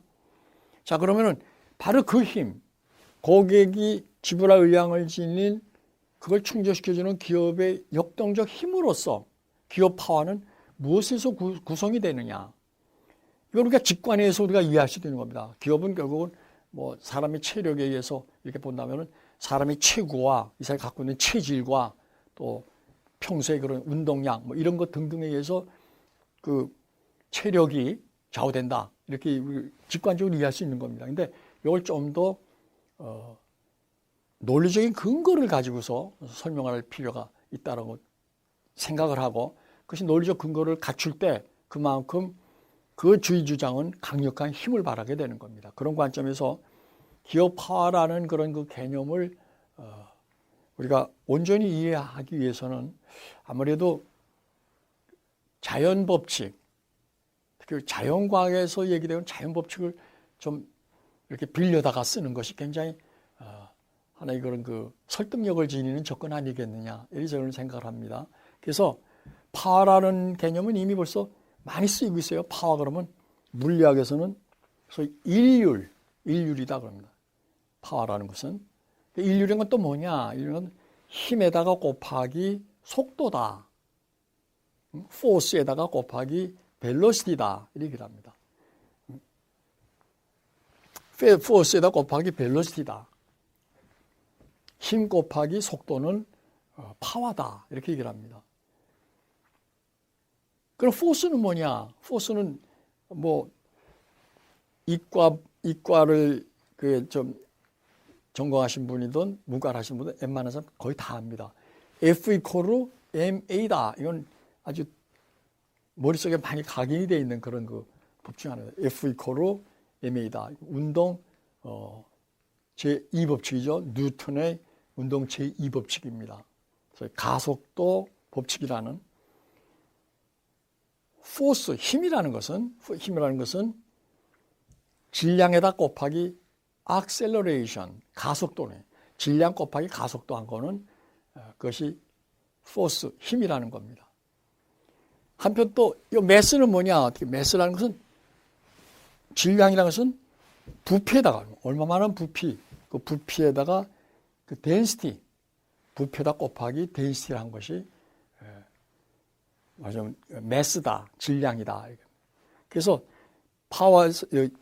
자, 그러면은 바로 그 힘, 고객이 지불할 의향을 지닌 그걸 충족시켜주는 기업의 역동적 힘으로써 기업 파워는 무엇에서 구성이 되느냐. 이걸 우리가 직관에서 우리가 이해할 수 있는 겁니다. 기업은 결국은 뭐 사람의 체력에 의해서 이렇게 본다면은 사람의 체구와 이 사람이 갖고 있는 체질과 또 평소의 그런 운동량 뭐 이런 것 등등에 의해서 그 체력이 좌우된다. 이렇게 직관적으로 이해할 수 있는 겁니다. 근데 이걸 좀 더 논리적인 근거를 가지고서 설명할 필요가 있다고 생각을 하고 그것이 논리적 근거를 갖출 때 그만큼 그 주의 주장은 강력한 힘을 발하게 되는 겁니다. 그런 관점에서 기업 파워라는 그런 그 개념을 우리가 온전히 이해하기 위해서는 아무래도 자연 법칙, 특히 자연과학에서 얘기되는 자연 법칙을 좀 이렇게 빌려다가 쓰는 것이 굉장히 하나의 그런 그 설득력을 지니는 접근 아니겠느냐 이렇게 저는 생각을 합니다. 그래서 파워라는 개념은 이미 벌써 많이 쓰이고 있어요. 파워 그러면 물리학에서는 소위 일률이다 그럽니다. 파워라는 것은 일률인 건 또 뭐냐? 일률은 힘에다가 곱하기 속도다. 포스에다가 곱하기 벨로시티다 이렇게 합니다. 포스에다가 곱하기 벨로시티다. 힘 곱하기 속도는 파워다 이렇게 얘기를 합니다. 그럼 포스는 뭐냐? 포스는 뭐 이과를 좀 전공하신 분이든 문과를 하신 분은 웬만한 사람 거의 다 합니다. F 이퀄로 MA다. 이건 아주 머릿속에 많이 각인이 되어 있는 그런 그 법 중 하나예요. F 이퀄로 MA다. 운동 제2법칙이죠. 뉴턴의 운동 제2법칙입니다. 가속도 법칙이라는 포스, 힘이라는 것은 질량에다 곱하기 acceleration, 가속도네. 질량 곱하기 가속도 한 거는 그것이 포스, 힘이라는 겁니다. 한편 또 이 매스는 뭐냐? 어떻게 매스라는 것은 질량이라는 것은 부피에다가 얼마만한 부피, 그 부피에다가 그 density, 부피에다 곱하기 density를 한 것이 매스다, 질량이다. 그래서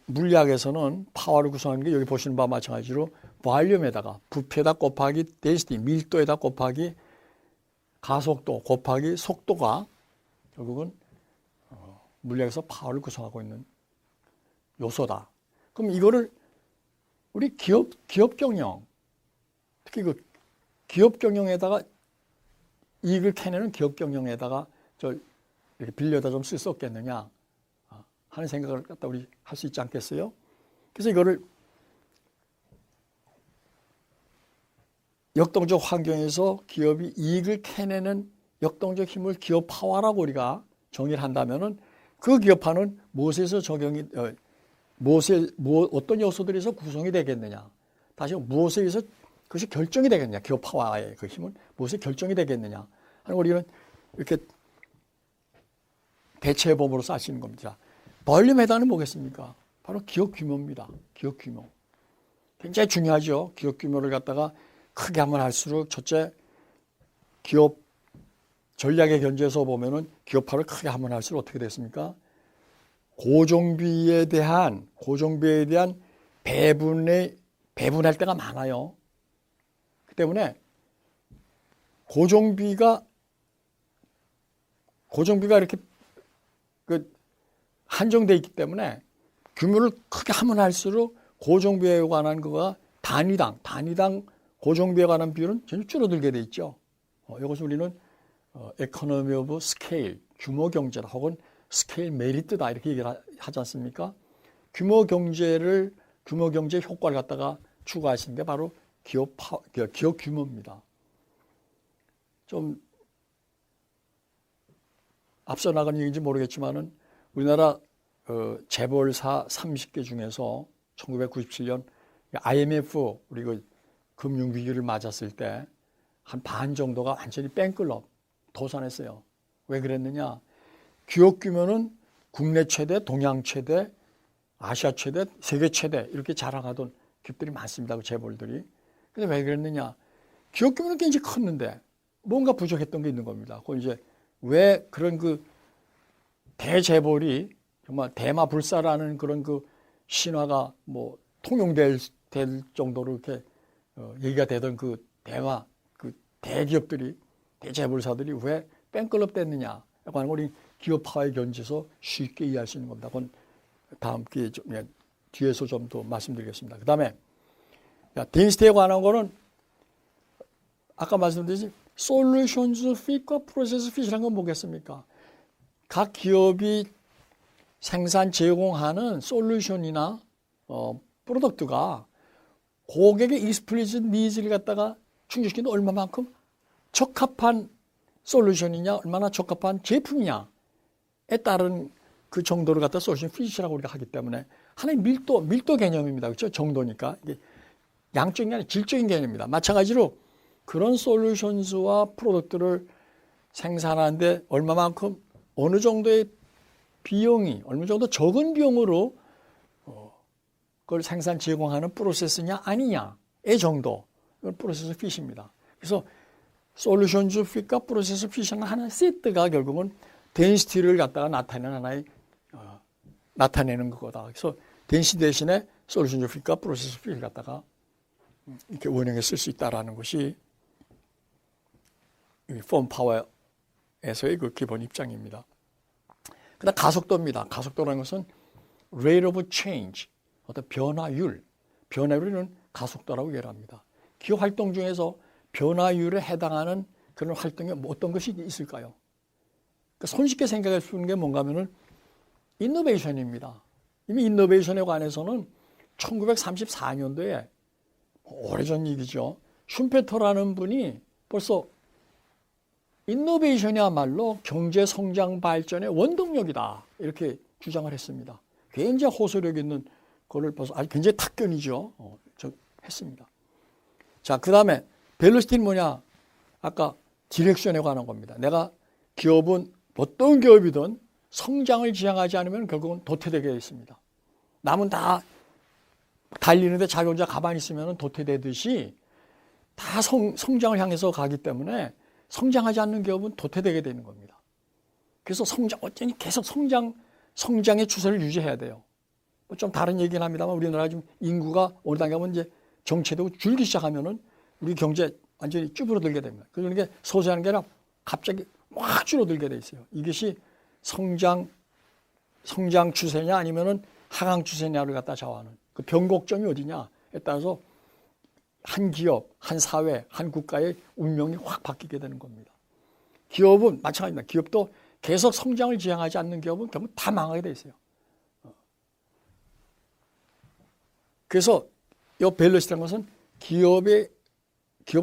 물리학에서는 파워를 구성하는 게 여기 보시는 바와 마찬가지로 볼륨에다가 부피에다 곱하기 density, 밀도에다 곱하기 가속도 곱하기 속도가 결국은 물리학에서 파워를 구성하고 있는 요소다. 그럼 이거를 우리 기업 경영, 특히 그 기업 경영에다가 이익을 캐내는 기업 경영에다가 이렇게 빌려다 좀 쓸 수 없겠느냐 하는 생각을 갖다 우리 할 수 있지 않겠어요? 그래서 이거를 역동적 환경에서 기업이 이익을 캐내는 역동적 힘을 기업 파워라고 우리가 정의를 한다면은 그 기업화는 무엇에서 어떤 요소들에서 구성이 되겠느냐? 다시 무엇에 의해서 그것이 결정이 되겠느냐? 기업 파워의 그 힘은 무엇에 결정이 되겠느냐? 하는 우리는 이렇게 대체법으로서 알 수 있는 겁니다. 볼륨 해당은 뭐겠습니까? 바로 기업 규모입니다. 기업 규모. 굉장히 중요하죠. 기업 규모를 갖다가 크게 하면 할수록 첫째 기업 전략의 견제에서 보면은 기업화를 크게 하면 할수록 어떻게 됐습니까? 고정비에 대한 배분할 때가 많아요. 그 때문에 고정비가 이렇게 한정되어 있기 때문에 규모를 크게 하면 할수록 고정비에 관한 거가 단위당 고정비에 관한 비율은 전혀 줄어들게 돼 있죠. 이것을 우리는 economy of scale, 규모 경제다 혹은 스케일 메리트다 이렇게 얘기를 하지 않습니까? 규모 경제 효과를 갖다가 추구하시는 게 바로 기업 규모입니다. 좀 앞서 나간 얘기인지 모르겠지만은 우리나라 재벌사 30개 중에서 1997년 IMF 우리 그 금융위기를 맞았을 때 한 반 정도가 완전히 뺑클럽 도산했어요. 왜 그랬느냐? 기업 규모는 국내 최대, 동양 최대, 아시아 최대, 세계 최대 이렇게 자랑하던 기업들이 많습니다. 그 재벌들이. 근데 왜 그랬느냐? 기업 규모는 굉장히 컸는데 뭔가 부족했던 게 있는 겁니다. 그 이제 왜 그런 그 대재벌이 정말 대마불사라는 그런 그 신화가 뭐 통용될 정도로 이렇게 얘기가 되던 그 대기업들이 대재벌사들이 왜 뺑클럽 됐느냐? 하는 우리 기업화의 견지에서 쉽게 이해할 수 있는 겁니다. 그건 다음 기회에 뒤에서 좀 더 말씀드리겠습니다. 그 다음에 덴시티에 관한 거는 아까 말씀드렸듯이 솔루션즈 핏과 프로세스 핏이라는 건 뭐겠습니까? 각 기업이 생산 제공하는 솔루션이나 프로덕트가 고객의 익스플리시트 니즈를 갖다가 충족시키는 얼마만큼 적합한 솔루션이냐, 얼마나 적합한 제품이냐에 따른 그 정도를 갖다 솔루션 핏이라고 우리가 하기 때문에 하나의 밀도 개념입니다. 그렇죠? 정도니까. 이게 양적인 게 아니라 질적인 개념입니다. 마찬가지로 그런 솔루션스와 프로덕트를 생산하는데 얼마만큼 어느 정도의 비용이 어느 정도 적은 비용으로 그걸 생산 제공하는 프로세스냐 아니냐의 정도. 이건 프로세스 핏입니다. 그래서 솔루션즈 핏과 프로세스 핏이라는 하나의 세트가 결국은 덴시티를 갖다가 나타내는 거다. 그래서 덴시티 대신에 솔루션즈 핏과 프로세스 핏을 갖다가 이렇게 원형에 쓸 수 있다라는 것이 폼 파워에서의 그 기본 입장입니다. 그다음 가속도입니다. 가속도라는 것은 rate of change, 어떤 변화율을 가속도라고 얘기합니다. 기업 활동 중에서 변화율에 해당하는 그런 활동에 뭐 어떤 것이 있을까요? 그러니까 손쉽게 생각할 수 있는 게 뭔가 하면은 이노베이션입니다. 이미 이노베이션에 관해서는 1934년도에 오래전 얘기죠. 슈페터라는 분이 벌써 인노베이션이야말로 경제 성장 발전의 원동력이다. 이렇게 주장을 했습니다. 굉장히 호소력 있는 거를 벌써 아주 굉장히 탁견이죠. 했습니다. 자, 그 다음에 벨로시티는 뭐냐? 아까 디렉션에 관한 겁니다. 내가 기업은 어떤 기업이든 성장을 지향하지 않으면 결국은 도태되게 되어 있습니다. 남은 다 달리는데 자기 혼자 가만히 있으면 도태되듯이 다 성장을 향해서 가기 때문에 성장하지 않는 기업은 도태되게 되는 겁니다. 그래서 어쩌니 계속 성장의 추세를 유지해야 돼요. 좀 다른 얘기는 합니다만 우리나라 지금 인구가 어느 단계 가면 이제 정체되고 줄기 시작하면은 우리 경제 완전히 쭈그러들게 됩니다. 그러니까 소소한 게 아니라 갑자기 확 줄어들게 돼 있어요. 이것이 성장 추세냐 아니면은 하강 추세냐를 갖다 좌우하는 그 변곡점이 어디냐에 따라서 한 기업, 한 사회, 한 국가의 운명이 확 바뀌게 되는 겁니다. 기업은 마찬가지입니다. 기업도 계속 성장을 지향하지 않는 기업은 결국 다 망하게 돼 있어요. 그래서 이 밸런스라는 것은 기업은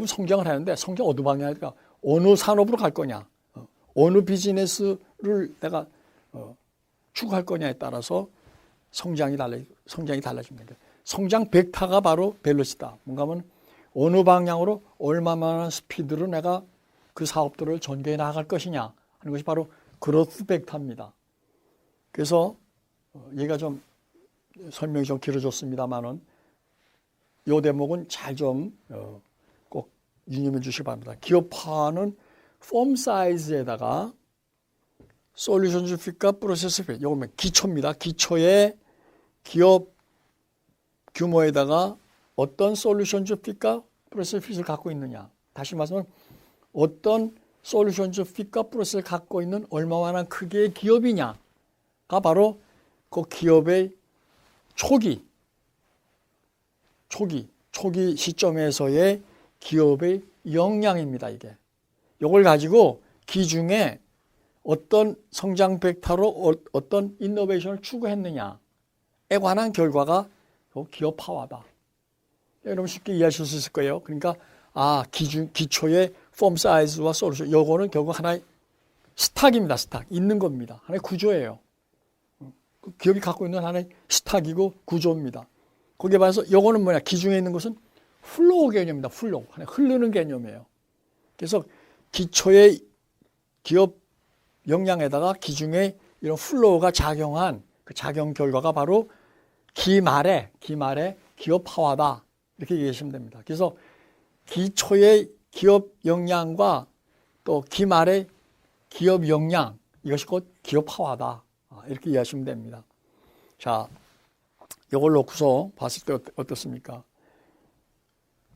성장을 하는데 성장 어느 방향일까? 어느 산업으로 갈 거냐? 어느 비즈니스를 내가 추구할 거냐에 따라서 성장이 달라집니다. 성장 벡터가 바로 밸런스다. 뭔가 하면 어느 방향으로 얼마만한 스피드로 내가 그 사업들을 전개해 나갈 것이냐 하는 것이 바로 그로스 벡터입니다. 그래서 얘가 좀 설명이 좀 길어졌습니다만은 이 대목은 잘 좀 꼭 유념해 주시기 바랍니다. 기업화는 폼 사이즈에다가 솔루션 핏과 프로세스 핏, 이거는 기초입니다. 기초의 기업 규모에다가 어떤 솔루션 핏과 프로세스 핏을 갖고 있느냐. 다시 말하면 어떤 솔루션 핏과 프로세스를 갖고 있는 얼마만한 크기의 기업이냐가 바로 그 기업의 초기 시점에서의 기업의 역량입니다. 이걸 가지고 기중에 어떤 성장 벡터로 어떤 이노베이션을 추구했느냐에 관한 결과가 기업화다. 여러분 쉽게 이해하실 수 있을 거예요. 그러니까 기초의 폼 사이즈와 솔루션, 요거는 결국 하나의 스탁입니다. 스탁 있는 겁니다. 하나의 구조예요. 기업이 갖고 있는 하나의 스탁이고 구조입니다. 거기에 반해서 요거는 뭐냐? 기중에 있는 것은 플로우 개념입니다. 플로우. 하나 흐르는 개념이에요. 그래서 기초의 기업 역량에다가 기중에 이런 플로우가 작용한 그 작용 결과가 바로 기말의 기업화다. 이렇게 얘기하시면 됩니다. 그래서 기초의 기업 역량과 또 기말의 기업 역량, 이것이 곧 기업화다. 이렇게 이해하시면 됩니다. 자, 이걸 놓고서 봤을 때 어떻습니까?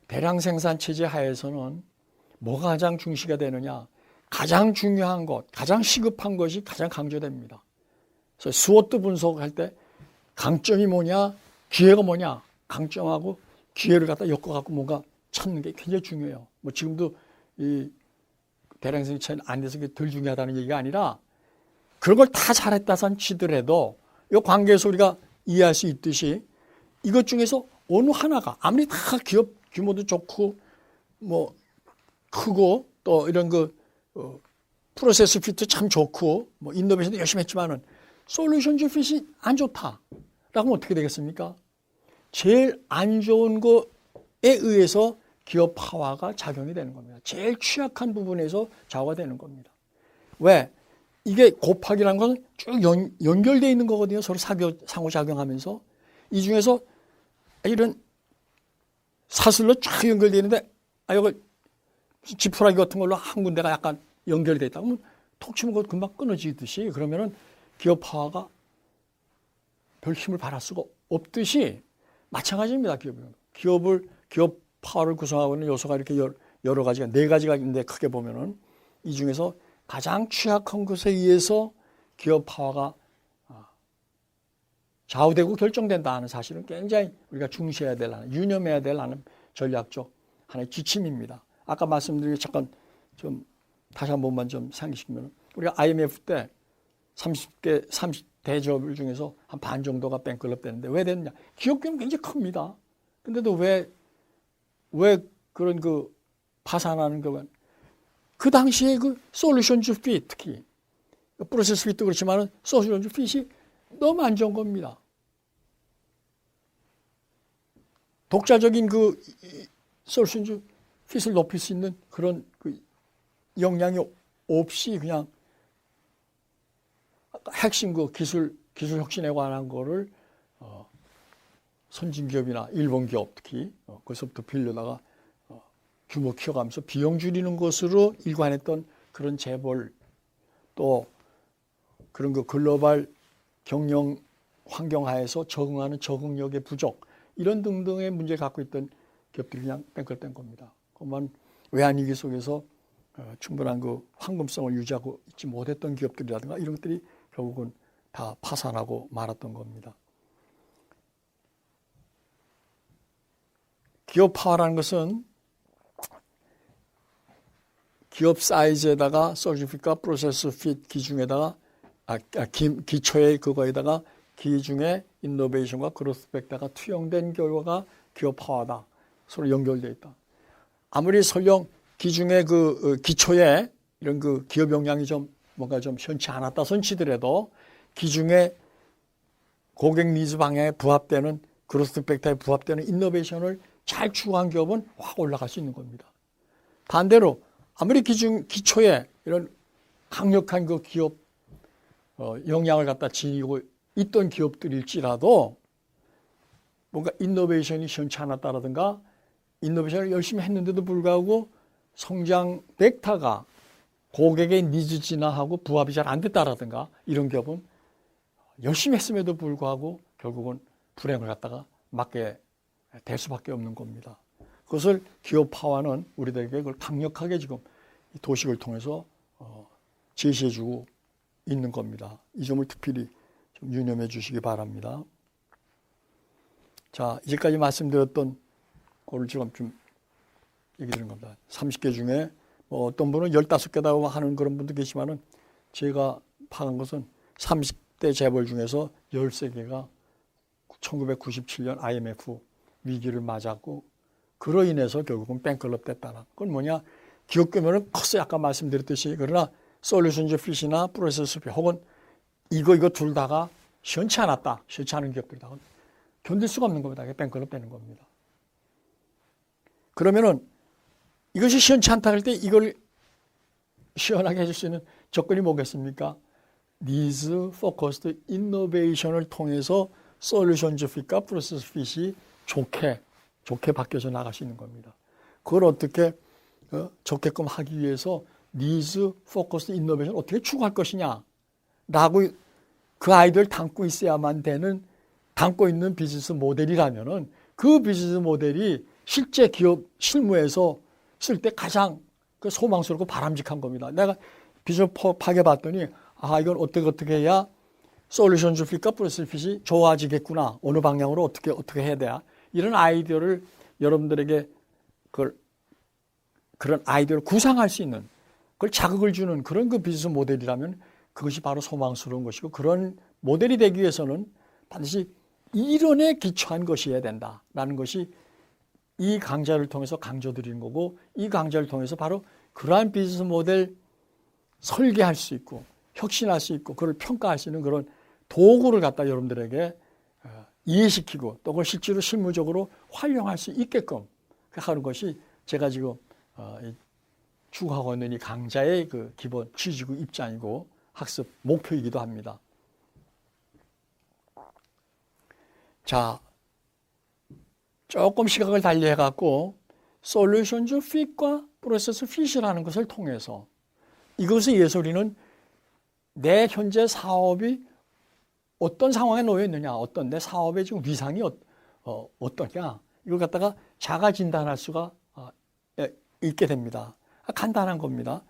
대량 생산 체제 하에서는 뭐가 가장 중시가 되느냐? 가장 중요한 것, 가장 시급한 것이 가장 강조됩니다. 그래서 스워트 분석할 때 강점이 뭐냐, 기회가 뭐냐, 강점하고 기회를 갖다 엮어갖고 뭔가 찾는 게 굉장히 중요해요. 뭐 지금도 이 대량 생산 안 돼서 덜 중요하다는 얘기가 아니라 그런 걸 다 잘했다선 치더라도 이 관계에서 우리가 이해할 수 있듯이 이것 중에서 어느 하나가 아무리 다 기업 규모도 좋고 뭐 크고 또 이런 프로세스 핏도 참 좋고 뭐 인노베이션도 열심히 했지만은 솔루션 핏이 안 좋다. 라고 하면 어떻게 되겠습니까? 제일 안 좋은 거에 의해서 기업 파워가 작용이 되는 겁니다. 제일 취약한 부분에서 좌우가 되는 겁니다. 왜? 이게 곱하기라는 건 쭉 연결되어 있는 거거든요. 서로 상호작용하면서. 이 중에서 이런 사슬로 쫙 연결되어 있는데 이거 지푸라기 같은 걸로 한 군데가 약간 연결되어 있다. 그러면 톡 치면 그거 금방 끊어지듯이 그러면은 기업 파워가 별 힘을 발할 수가 없듯이 마찬가지입니다. 기업 파워를 구성하고 있는 요소가 이렇게 여러 가지가 4가지가 있는데 크게 보면은 이 중에서 가장 취약한 것에 의해서 기업 파워가 좌우되고 결정된다 하는 사실은 굉장히 우리가 중시해야 될 유념해야 될 하는 전략적 하나의 지침입니다. 아까 말씀드린 잠깐 좀 다시 한 번만 좀 상기시키면 우리가 IMF 때 30대기업 중에서 한 반 정도가 뱅클럽 되는데 왜 됐냐? 기업 규모는 굉장히 큽니다. 근데도 왜 그런 그 파산하는 거면 그 당시에 그 솔루션즈 피 특히 프로세스 핏도 그렇지만은 솔루션즈 핏이 너무 안 좋은 겁니다. 독자적인 그 솔루션즈 핏을 높일 수 있는 그런 그 역량이 없이 그냥 핵심 그 기술 혁신에 관한 거를 선진기업이나 일본 기업 특히 거기서부터 빌려다가 규모 키워가면서 비용 줄이는 것으로 일관했던 그런 재벌 또 그런 그 글로벌 경영 환경 하에서 적응하는 적응력의 부족 이런 등등의 문제를 갖고 있던 기업들이 그냥 뱅클된 겁니다. 그만 외환위기 속에서 충분한 그 황금성을 유지하고 있지 못했던 기업들이라든가 이런 것들이 결국은 다 파산하고 말았던 겁니다. 기업화라는 것은 기업 사이즈에다가 솔루션과 프로세스 핏 기중에다가 기초의 그거에다가 기중의 인노베이션과 그로스 팩터가 투영된 결과가 기업화다. 서로 연결되어 있다. 아무리 설령 기중의 그 기초에 이런 그 기업 역량이 좀 뭔가 좀 현치 않았다 손치더라도 기중의 고객 니즈 방향에 부합되는 그로스 팩터에 부합되는 인노베이션을 잘 추구한 기업은 확 올라갈 수 있는 겁니다. 반대로 아무리 기초에 이런 강력한 그 기업 역량을 갖다 지니고 있던 기업들일지라도 뭔가 인노베이션이 현치 않았다라든가 인노베이션을 열심히 했는데도 불구하고 성장 벡터가 고객의 니즈 진화하고 부합이 잘 안 됐다라든가 이런 기업은 열심히 했음에도 불구하고 결국은 불행을 갖다가 맞게 될 수밖에 없는 겁니다. 그것을 기업화와는 우리들에게 그걸 강력하게 지금 도식을 통해서 제시해주고 있는 겁니다. 이 점을 특별히 좀 유념해 주시기 바랍니다. 자, 이제까지 말씀드렸던 거를 지금 좀 얘기 드리는 겁니다. 30개 중에 뭐 어떤 분은 15개다고 하는 그런 분도 계시지만은 제가 파악한 것은 30대 재벌 중에서 13개가 1997년 IMF 위기를 맞았고 그로 인해서 결국은 뱅클럽 됐다는 건 뭐냐? 기업 규모는 컸어요. 아까 말씀드렸듯이. 그러나 솔루션즈 핏이나 프로세스 핏 혹은 이거 둘 다가 시원치 않았다. 시원치 않은 기업들이다. 견딜 수가 없는 겁니다. 뱅클럽 되는 겁니다. 그러면은 이것이 시원치 않다 할 때 이걸 시원하게 해줄 수 있는 조건이 뭐겠습니까? 니즈 포커스드 이노베이션을 통해서 솔루션즈 핏과 프로세스 핏이 좋게 바뀌어져 나갈 수 있는 겁니다. 그걸 어떻게 좋게끔 하기 위해서 니즈 포커스 이노베이션 어떻게 추구할 것이냐라고 그 아이디어를 담고 있어야만 되는 담고 있는 비즈니스 모델이라면은 그 비즈니스 모델이 실제 기업 실무에서 쓸 때 가장 소망스럽고 바람직한 겁니다. 내가 비즈니스 파악해 봤더니 이건 어떻게 해야 솔루션즈 핏과 프로세스 핏이 좋아지겠구나. 어느 방향으로 어떻게 해야 돼야. 이런 아이디어를 여러분들에게 그런 아이디어를 구상할 수 있는 그걸 자극을 주는 그런 그 비즈니스 모델이라면 그것이 바로 소망스러운 것이고 그런 모델이 되기 위해서는 반드시 이론에 기초한 것이어야 된다라는 것이 이 강좌를 통해서 강조드리는 거고 이 강좌를 통해서 바로 그러한 비즈니스 모델 설계할 수 있고 혁신할 수 있고 그걸 평가할 수 있는 그런 도구를 갖다 여러분들에게 이해시키고 또 그걸 실제로 실무적으로 활용할 수 있게끔 하는 것이 제가 지금 추구하고 있는 이 강좌의 그 기본 취지고 입장이고 학습 목표이기도 합니다. 자, 조금 시각을 달리해 갖고 솔루션즈 핏과 프로세스 핏이라는 것을 통해서 이것을 위해서 우리는 내 현재 사업이 어떤 상황에 놓여 있느냐, 어떤 내 사업의 지금 위상이 어떠냐, 이걸 갖다가 자가 진단할 수가 있게 됩니다. 간단한 겁니다.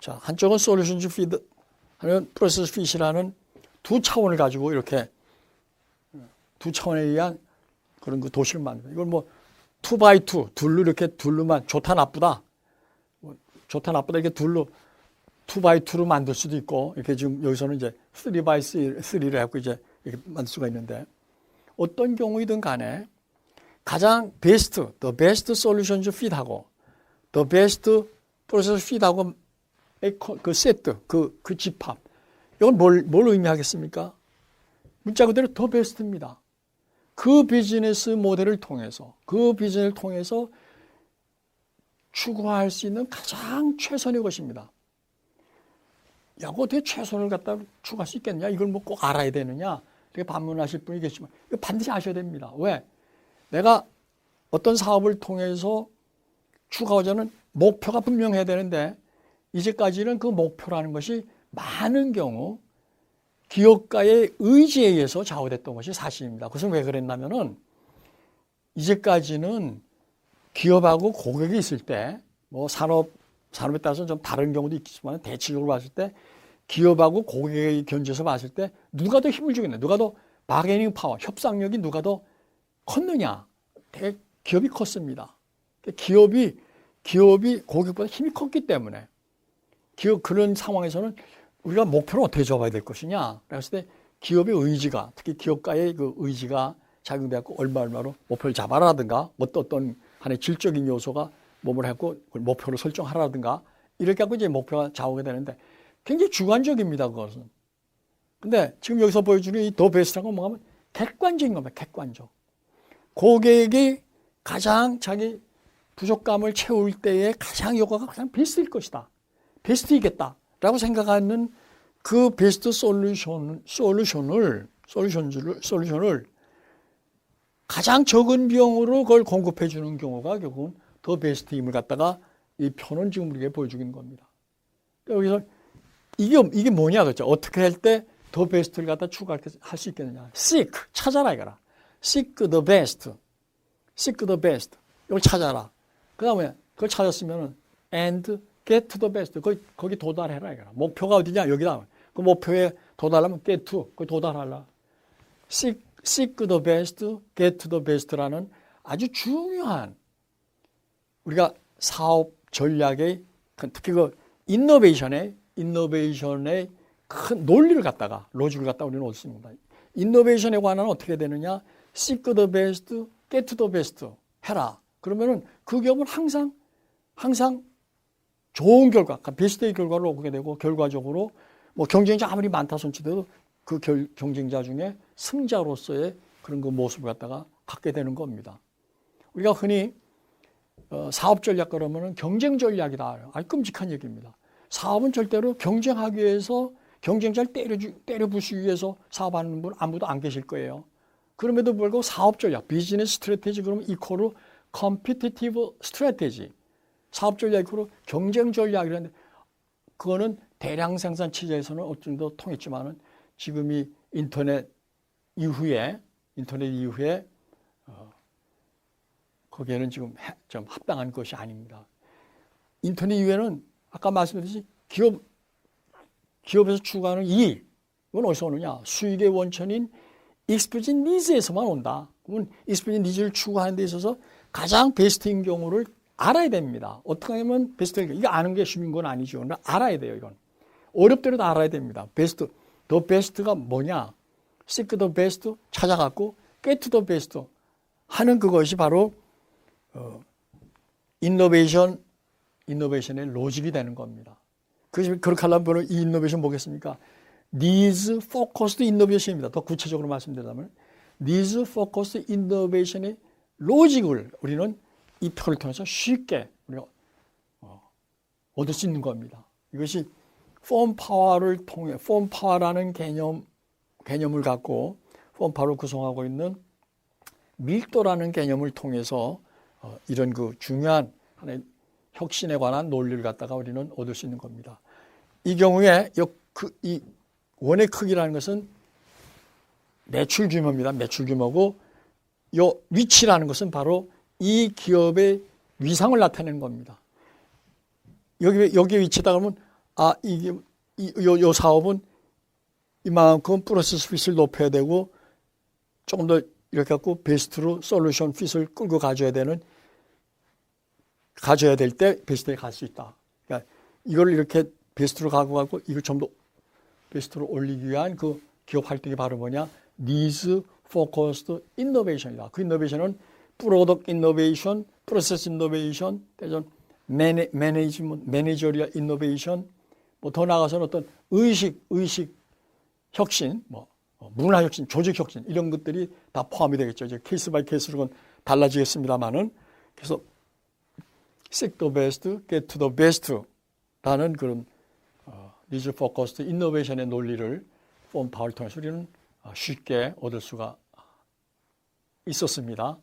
자, 한쪽은 솔루션즈 핏, 하는 프로세스 핏이라는 두 차원을 가지고 이렇게 두 차원에 의한 그런 그 도식을 만듭니다. 이걸 뭐 2x2, 둘로 이렇게 둘로만 좋다 나쁘다, 좋다 나쁘다 이렇게 둘로 2x2로 만들 수도 있고, 이렇게 지금 여기서는 이제 3x3를 해갖고 이제 이렇게 만들 수가 있는데, 어떤 경우이든 간에 가장 the best solution fit하고, the best process fit하고, 그 세트, 그 집합. 이건 뭘 의미하겠습니까? 문자 그대로 the best입니다. 그 비즈니스 모델을 통해서, 그 비즈니스를 통해서 추구할 수 있는 가장 최선의 것입니다. 야, 어떻게 최선을 갖다 추구할 수 있겠냐? 이걸 뭐 꼭 알아야 되느냐? 이렇게 반문하실 분이 계시지만, 이거 반드시 아셔야 됩니다. 왜? 내가 어떤 사업을 통해서 추구하고자 하는 목표가 분명해야 되는데, 이제까지는 그 목표라는 것이 많은 경우 기업가의 의지에 의해서 좌우됐던 것이 사실입니다. 그것은 왜 그랬냐면은, 이제까지는 기업하고 고객이 있을 때, 뭐 산업에 따라서 좀 다른 경우도 있겠지만, 대체적으로 봤을 때, 기업하고 고객의 견지에서 봤을 때, 누가 더 힘을 주겠냐, 누가 더 바게닝 파워, 협상력이 누가 더 컸느냐, 기업이 컸습니다. 기업이 고객보다 힘이 컸기 때문에, 그런 상황에서는 우리가 목표를 어떻게 잡아야 될 것이냐, 그랬을 때 기업의 의지가, 특히 기업가의 그 의지가 작용되었고, 얼마로 목표를 잡아라든가, 어떤 하나의 질적인 요소가 몸을 했고 목표를 설정하라든가, 이렇게 하고 이제 목표가 좌우게 되는데, 굉장히 주관적입니다, 그것은. 근데 지금 여기서 보여주는 이 더 베스트라는 건 뭐냐면 객관적인 겁니다, 객관적. 고객이 가장 자기 부족감을 채울 때에 가장 효과가 가장 베스트일 것이다, 베스트이겠다라고 생각하는 그 베스트 솔루션을 가장 적은 비용으로 그걸 공급해 주는 경우가 결국은 더 베스트 힘을 갖다가 이 표는 지금 우리에게 보여주는 겁니다. 여기서 이게 뭐냐, 그렇죠? 어떻게 할 때 더 베스트를 갖다 추구할 수 있겠느냐? seek, 찾아라 이거라. seek the best. 이걸 찾아라. 그 다음에 그걸 찾았으면은 and get to the best. 거기 도달해라 이거라. 목표가 어디냐? 여기다. 그 목표에 도달하면 get to, 거기 도달하라. seek the best, get to the best라는 아주 중요한 우리가 사업 전략의 특히 그 인노베이션의 큰 논리를 갖다가, 로직을 갖다가 우리는 얻습니다. 인노베이션에 관한 어떻게 되느냐? seek the best, get to the best 해라. 그러면은 그 기업은 항상 좋은 결과, 베스트의 결과를 얻게 되고, 결과적으로 뭐 경쟁자 아무리 많다 손치돼도 그 경쟁자 중에 승자로서의 그런 그 모습을 갖다가 갖게 되는 겁니다. 우리가 흔히 사업 전략 그러면은 경쟁 전략이다. 아주 끔찍한 얘기입니다. 사업은 절대로 경쟁하기 위해서, 경쟁자를 때려 부수기 위해서 사업하는 분 아무도 안 계실 거예요. 그럼에도 불구하고 사업 전략, 비즈니스 스트래테지 그러면 이코로 컴피티티브 스트래테지, 사업 전략 이코로 경쟁 전략이라는데, 그거는 대량 생산 체제에서는 어느 정도 통했지만은 지금이 인터넷 이후에 거기에는 지금 좀 합당한 것이 아닙니다. 인터넷 이후에는 아까 말씀드렸듯이 기업에서 추구하는 이익, 이건 어디서 오느냐? 수익의 원천인 익스플리짓 니즈에서만 온다. 그러면 익스플리짓 니즈를 추구하는 데 있어서 가장 베스트인 경우를 알아야 됩니다. 어떻게 하면 베스트인 경우, 이거 아는 게 쉬운 건 아니죠. 알아야 돼요, 이건. 어렵더라도 알아야 됩니다. 베스트, 더 베스트가 뭐냐? seek the best 찾아갖고 get to the best 하는 그것이 바로 이노베이션의 로직이 되는 겁니다. 그렇게 하려면 이 이노베이션 뭐겠습니까? Needs Focused Innovation입니다. 더 구체적으로 말씀드리자면 Needs Focused Innovation의 로직을 우리는 이 표를 통해서 쉽게 우리가 얻을 수 있는 겁니다. 이것이 폼 파워를 통해, 폼 파워라는 개념을 갖고 폼 파워를 구성하고 있는 밀도라는 개념을 통해서 이런 그 중요한 하나의 혁신에 관한 논리를 갖다가 우리는 얻을 수 있는 겁니다. 이 경우에 이 원의 크기라는 것은 매출 규모입니다. 매출 규모고, 요 위치라는 것은 바로 이 기업의 위상을 나타내는 겁니다. 여기에 위치다 그러면 요 사업은 이만큼 프로세스 핏을 높여야 되고, 조금 더 이렇게 갖고 베스트로 솔루션 핏을 끌고 가져야 될 때 베스트에 갈 수 있다. 그러니까 이걸 이렇게 베스트로 가고 이거 좀 더 베스트로 올리기 위한 그 기업 활동이 바로 뭐냐? Needs Focused Innovation이다. 그 인노베이션은 Product Innovation, Process Innovation, Managerial Innovation, 뭐 더 나아가서는 어떤 의식 혁신, 뭐 문화 혁신, 조직 혁신 이런 것들이 다 포함이 되겠죠. 이제 케이스 바이 케이스로는 달라지겠습니다만은 그래서 seek the best, get to the best라는 그런 Needs Focused Innovation의 논리를 폼 파워를 통해서 우리는 쉽게 얻을 수가 있었습니다.